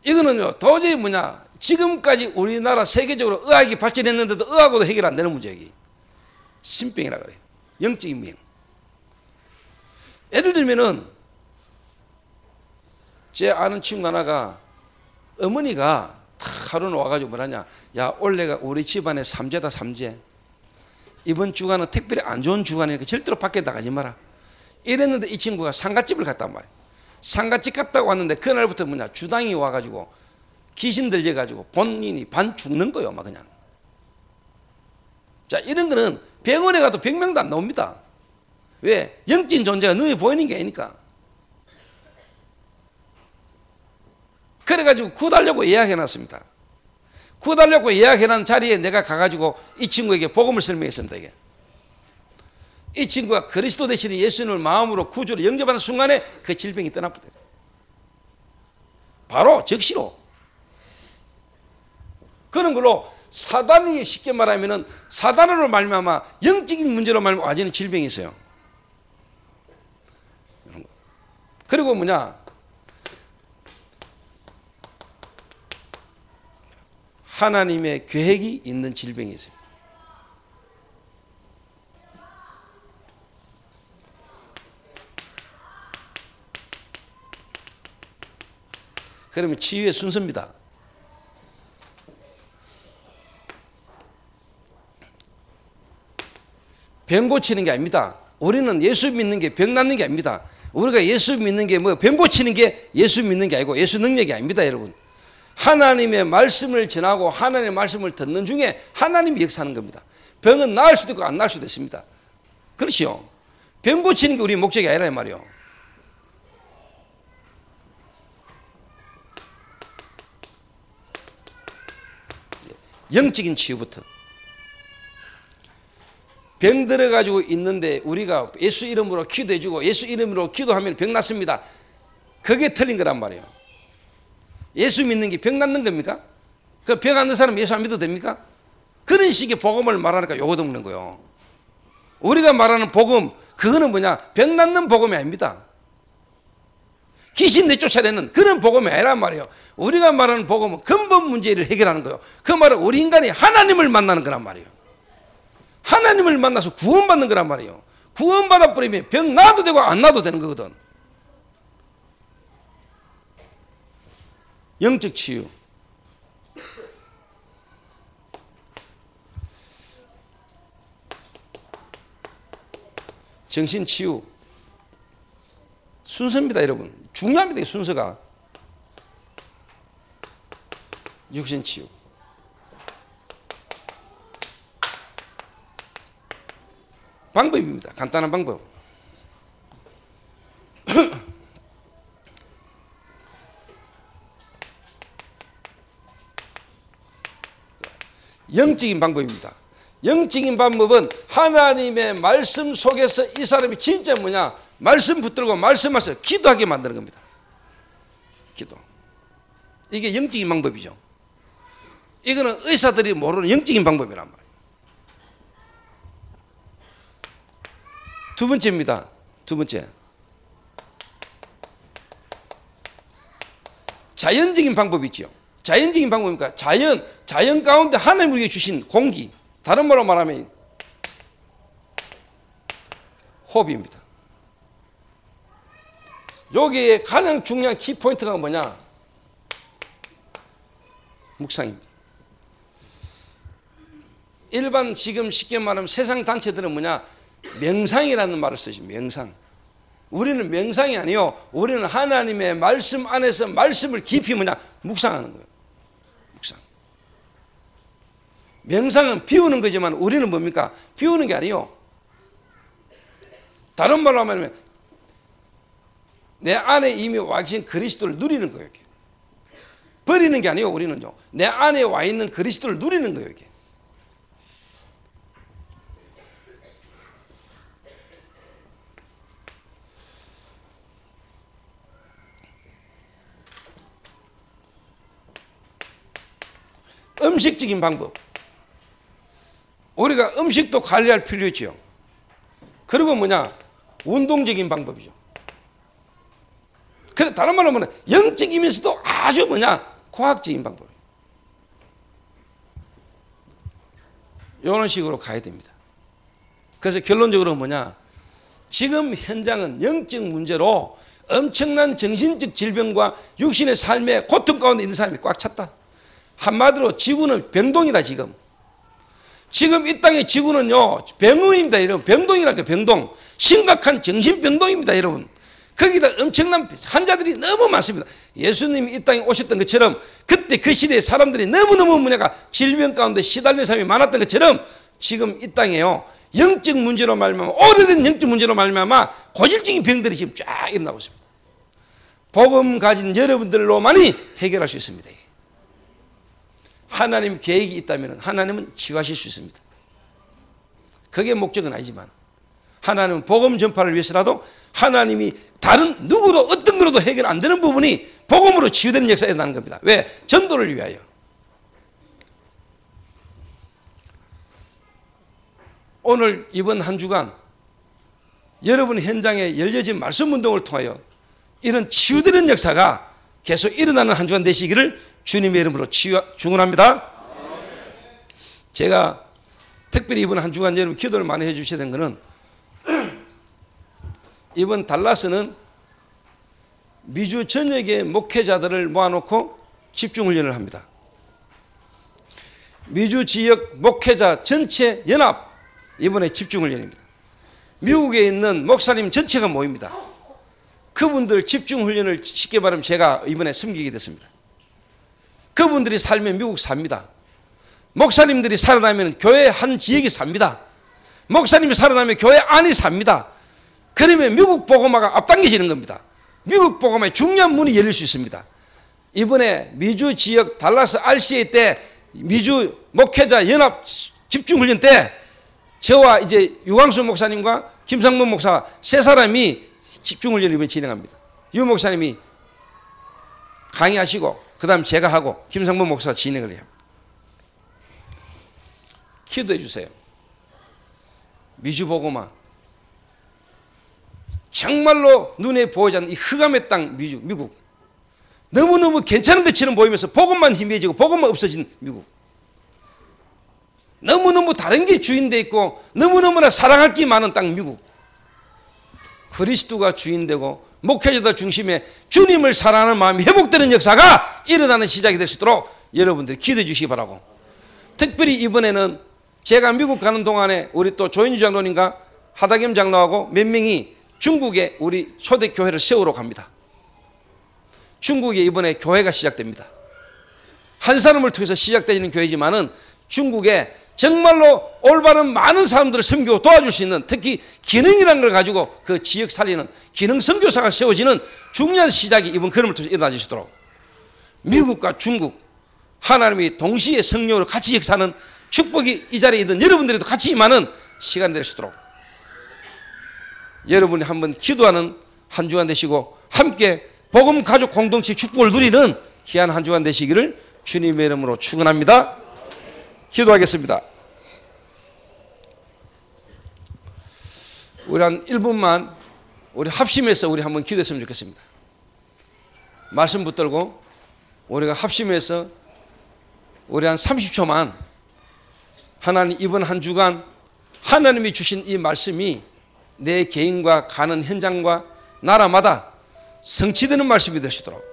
이거는요 도저히 뭐냐? 지금까지 우리나라 세계적으로 의학이 발전했는데도 의학으로 해결 안 되는 문제예요. 신병이라 그래요. 영적인 병. 예를 들면은 제 아는 친구 하나가 어머니가 하루는 와가지고 뭐라냐? 야, 올해가 우리 집안의 삼재다, 삼재. 이번 주간은 특별히 안 좋은 주간이니까 절대로 밖에 나가지 마라. 이랬는데 이 친구가 상갓집을 갔단 말이에요. 상갓집 갔다 왔는데 그날부터 뭐냐? 주당이 와가지고 귀신 들려가지고 본인이 반 죽는 거예요, 막 그냥. 자, 이런 거는 병원에 가도 100명도 안 나옵니다. 왜? 영적인 존재가 눈에 보이는 게 아니니까. 그래가지고 구달려고 예약해놨습니다. 구달려고 예약해놓은 자리에 내가 가가지고 이 친구에게 복음을 설명했습니다. 이게. 이 친구가 그리스도 대신에 예수님을 마음으로 구주로 영접하는 순간에 그 질병이 떠나버려요. 바로 즉시로. 그런 걸로 사단이 쉽게 말하면은 사단으로 말미암아 영적인 문제로 말미암아 와지는 질병이 있어요. 그리고 뭐냐? 하나님의 계획이 있는 질병이 있어요. 그러면 치유의 순서입니다. 병 고치는 게 아닙니다. 우리는 예수 믿는 게 병 낫는 게 아닙니다. 우리가 예수 믿는 게 뭐 병 고치는 게 예수 믿는 게 아니고 예수 능력이 아닙니다, 여러분. 하나님의 말씀을 전하고 하나님의 말씀을 듣는 중에 하나님이 역사하는 겁니다. 병은 나을 수도 있고 안 나을 수도 있습니다. 그렇죠? 병 고치는 게 우리 목적이 아니라 말이요. 영적인 치유부터. 병 들어가지고 있는데 우리가 예수 이름으로 기도해주고 예수 이름으로 기도하면 병 낫습니다. 그게 틀린 거란 말이에요. 예수 믿는 게 병 낫는 겁니까? 그 병 안 낫는 사람 예수 안 믿어도 됩니까? 그런 식의 복음을 말하니까 요거 듣는 거예요. 우리가 말하는 복음, 그거는 뭐냐? 병 낫는 복음이 아닙니다. 귀신 내쫓아내는 그런 복음이 아니란 말이에요. 우리가 말하는 복음은 근본 문제를 해결하는 거예요. 그 말은 우리 인간이 하나님을 만나는 거란 말이에요. 하나님을 만나서 구원받는 거란 말이에요. 구원받아 버리면 병 나도 되고 안 나도 되는 거거든. 영적 치유. 정신 치유. 순서입니다, 여러분. 중요합니다, 이 순서가. 육신 치유. 방법입니다. 간단한 방법. 영적인 방법입니다. 영적인 방법은 하나님의 말씀 속에서 이 사람이 진짜 뭐냐? 말씀 붙들고 말씀하셔서 기도하게 만드는 겁니다. 기도. 이게 영적인 방법이죠. 이거는 의사들이 모르는 영적인 방법이란 말이에요. 두 번째입니다. 두 번째. 자연적인 방법이 있죠. 자연적인 방법이니까 자연 가운데 하나님 우리에게 주신 공기, 다른 말로 말하면 호흡입니다. 여기에 가장 중요한 키포인트가 뭐냐? 묵상입니다. 일반 지금 쉽게 말하면 세상 단체들은 뭐냐? 명상이라는 말을 쓰죠. 명상. 우리는 명상이 아니요. 우리는 하나님의 말씀 안에서 말씀을 깊이 뭐냐? 묵상하는 거예요. 묵상. 명상은 비우는 거지만 우리는 뭡니까? 비우는 게 아니요. 다른 말로 하면 내 안에 이미 와 계신 그리스도를 누리는 거예요. 이렇게. 버리는 게 아니요. 우리는요. 내 안에 와 있는 그리스도를 누리는 거예요. 이렇게. 음식적인 방법. 우리가 음식도 관리할 필요 있죠. 그리고 뭐냐? 운동적인 방법이죠. 그래, 다른 말로 하면 영적이면서도 아주 뭐냐? 과학적인 방법. 이런 식으로 가야 됩니다. 그래서 결론적으로 뭐냐? 지금 현장은 영적 문제로 엄청난 정신적 질병과 육신의 삶의 고통 가운데 있는 사람이 꽉 찼다. 한마디로 지구는 병동이다. 지금 이 땅의 지구는요 병원입니다. 여러분. 병동이라니까. 병동. 심각한 정신병동입니다. 여러분. 거기다 엄청난 환자들이 너무 많습니다. 예수님이 이 땅에 오셨던 것처럼 그때 그 시대에 사람들이 너무너무 뭐냐가 질병 가운데 시달리는 사람이 많았던 것처럼 지금 이 땅에요 영적 문제로 말미암아, 오래된 영적 문제로 말미암아 고질적인 병들이 지금 쫙 일어나고 있습니다. 복음 가진 여러분들로만이 해결할 수 있습니다. 하나님 계획이 있다면 하나님은 치유하실 수 있습니다. 그게 목적은 아니지만 하나님은 복음 전파를 위해서라도 하나님이 다른 누구로 어떤 거로도 해결 안 되는 부분이 복음으로 치유되는 역사에 나는 겁니다. 왜? 전도를 위하여. 오늘 이번 한 주간 여러분 현장에 열려진 말씀 운동을 통하여 이런 치유되는 역사가 계속 일어나는 한 주간 되시기를 주님의 이름으로 축원합니다. 제가 특별히 이번 한 주간 여러분 기도를 많이 해주셔야 되는 것은 이번 달라스는 미주 전역의 목회자들을 모아놓고 집중훈련을 합니다. 미주 지역 목회자 전체 연합 이번에 집중훈련입니다. 미국에 있는 목사님 전체가 모입니다. 그분들 집중훈련을 쉽게 말하면 제가 이번에 섬기게 됐습니다. 그분들이 살면 미국 삽니다. 목사님들이 살아나면 교회 한 지역이 삽니다. 목사님이 살아나면 교회 안이 삽니다. 그러면 미국 복음화가 앞당겨지는 겁니다. 미국 복음화의 중요한 문이 열릴 수 있습니다. 이번에 미주 지역 달라스 RCA 때 미주 목회자 연합 집중훈련 때 저와 이제 유광수 목사님과 김상문 목사 세 사람이 집중훈련을 이번에 진행합니다. 유 목사님이 강의하시고 그 다음 제가 하고 김상문 목사가 진행을 해요. 기도해 주세요. 미주 복음화 정말로 눈에 보이지 않는 이 흑암의 땅 미국 너무너무 괜찮은 것처럼 보이면서 복음만 희미해지고 복음만 없어진 미국 너무너무 다른 게 주인돼 있고 너무너무나 사랑할 게 많은 땅 미국 그리스도가 주인되고 목회자들 중심에 주님을 사랑하는 마음이 회복되는 역사가 일어나는 시작이 될 수 있도록 여러분들 기도해 주시기 바라고 특별히 이번에는 제가 미국 가는 동안에 우리 또 조인주 장로님과 하다겸 장로하고 몇 명이 중국에 우리 초대교회를 세우러 갑니다. 중국에 이번에 교회가 시작됩니다. 한 사람을 통해서 시작되는 교회지만은 중국에 정말로 올바른 많은 사람들을 섬기고 도와줄 수 있는 특히 기능이라는 걸 가지고 그 지역 살리는 기능 선교사가 세워지는 중요한 시작이 이번 걸음을 통해서 일어나질 수 있도록 미국과 중국 하나님이 동시에 성령으로 같이 역사하는 축복이 이 자리에 있는 여러분들도 같이 임하는 시간이 될 수 있도록 여러분이 한번 기도하는 한 주간 되시고 함께 복음 가족 공동체 축복을 누리는 귀한 한 주간 되시기를 주님의 이름으로 축원합니다. 기도하겠습니다. 우리 한 1분만 우리 합심해서 우리 한번 기도했으면 좋겠습니다. 말씀 붙들고 우리가 합심해서 우리 한 30초만 하나님 이번 한 주간 하나님이 주신 이 말씀이 내 개인과 가는 현장과 나라마다 성취되는 말씀이 되시도록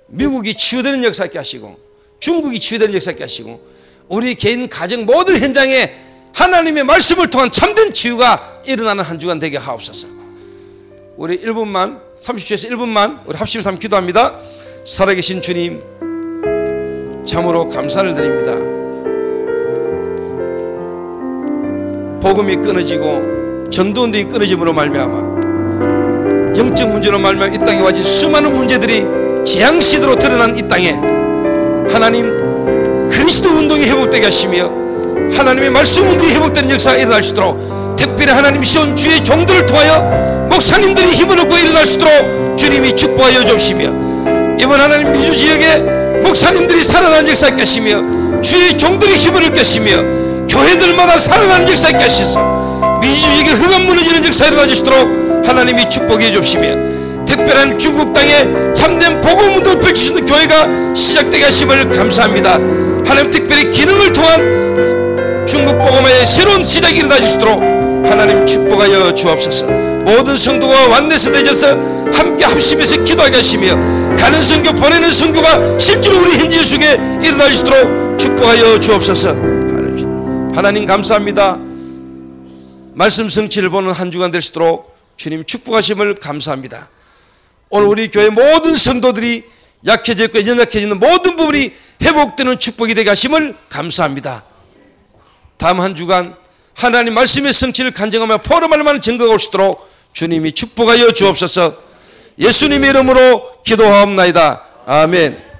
미국이 치유되는 역사 있게 하시고 중국이 치유되는 역사 있게 하시고 우리 개인 가정 모든 현장에 하나님의 말씀을 통한 참된 치유가 일어나는 한 주간 되게 하옵소서. 우리 1분만 30초에서 1분만 우리 합심해서 한번 기도합니다. 살아계신 주님 참으로 감사를 드립니다. 복음이 끊어지고 전도운동이 끊어짐으로 말미암아 영적 문제로 말미암아 이 땅에 와진 수많은 문제들이 재앙시대로 드러난 이 땅에 하나님 그리스도 운동이 회복되게 하시며 하나님의 말씀 운동이 회복되는 역사가 일어날 수 있도록 특별히 하나님이 세운 주의 종들을 통하여 목사님들이 힘을 얻고 일어날 수 있도록 주님이 축복하여 주시며 이번 하나님 미주 지역에 목사님들이 살아나는 역사 있게 하시며 주의 종들이 힘을 얻게 하시며 교회들마다 살아나는 역사 있게 하시소 미주 지역에 흑암 무너지는 역사 일어나 주시도록 하나님이 축복해 주시며 특별한 중국 땅에 참된 복음 운동을 펼치시는 교회가 시작되게 하심을 감사합니다. 하나님 특별히 기능을 통한 중국 복음의 새로운 시작이 일어나 주시도록 하나님 축복하여 주옵소서. 모든 성도가 완내서 되셔서 함께 합심해서 기도하게 하시며 가는 선교 보내는 선교가 실제로 우리 현지 속에 일어나 주시도록 축복하여 주옵소서. 하나님 감사합니다. 말씀 성취를 보는 한 주간 될 수 있도록 주님 축복하심을 감사합니다. 오늘 우리 교회 모든 성도들이 약해졌고 연약해지는 모든 부분이 회복되는 축복이 되게 하심을 감사합니다. 다음 한 주간 하나님 말씀의 성취를 간증하며 포럼할 만한 증거가 올 수 있도록 주님이 축복하여 주옵소서. 예수님의 이름으로 기도하옵나이다. 아멘.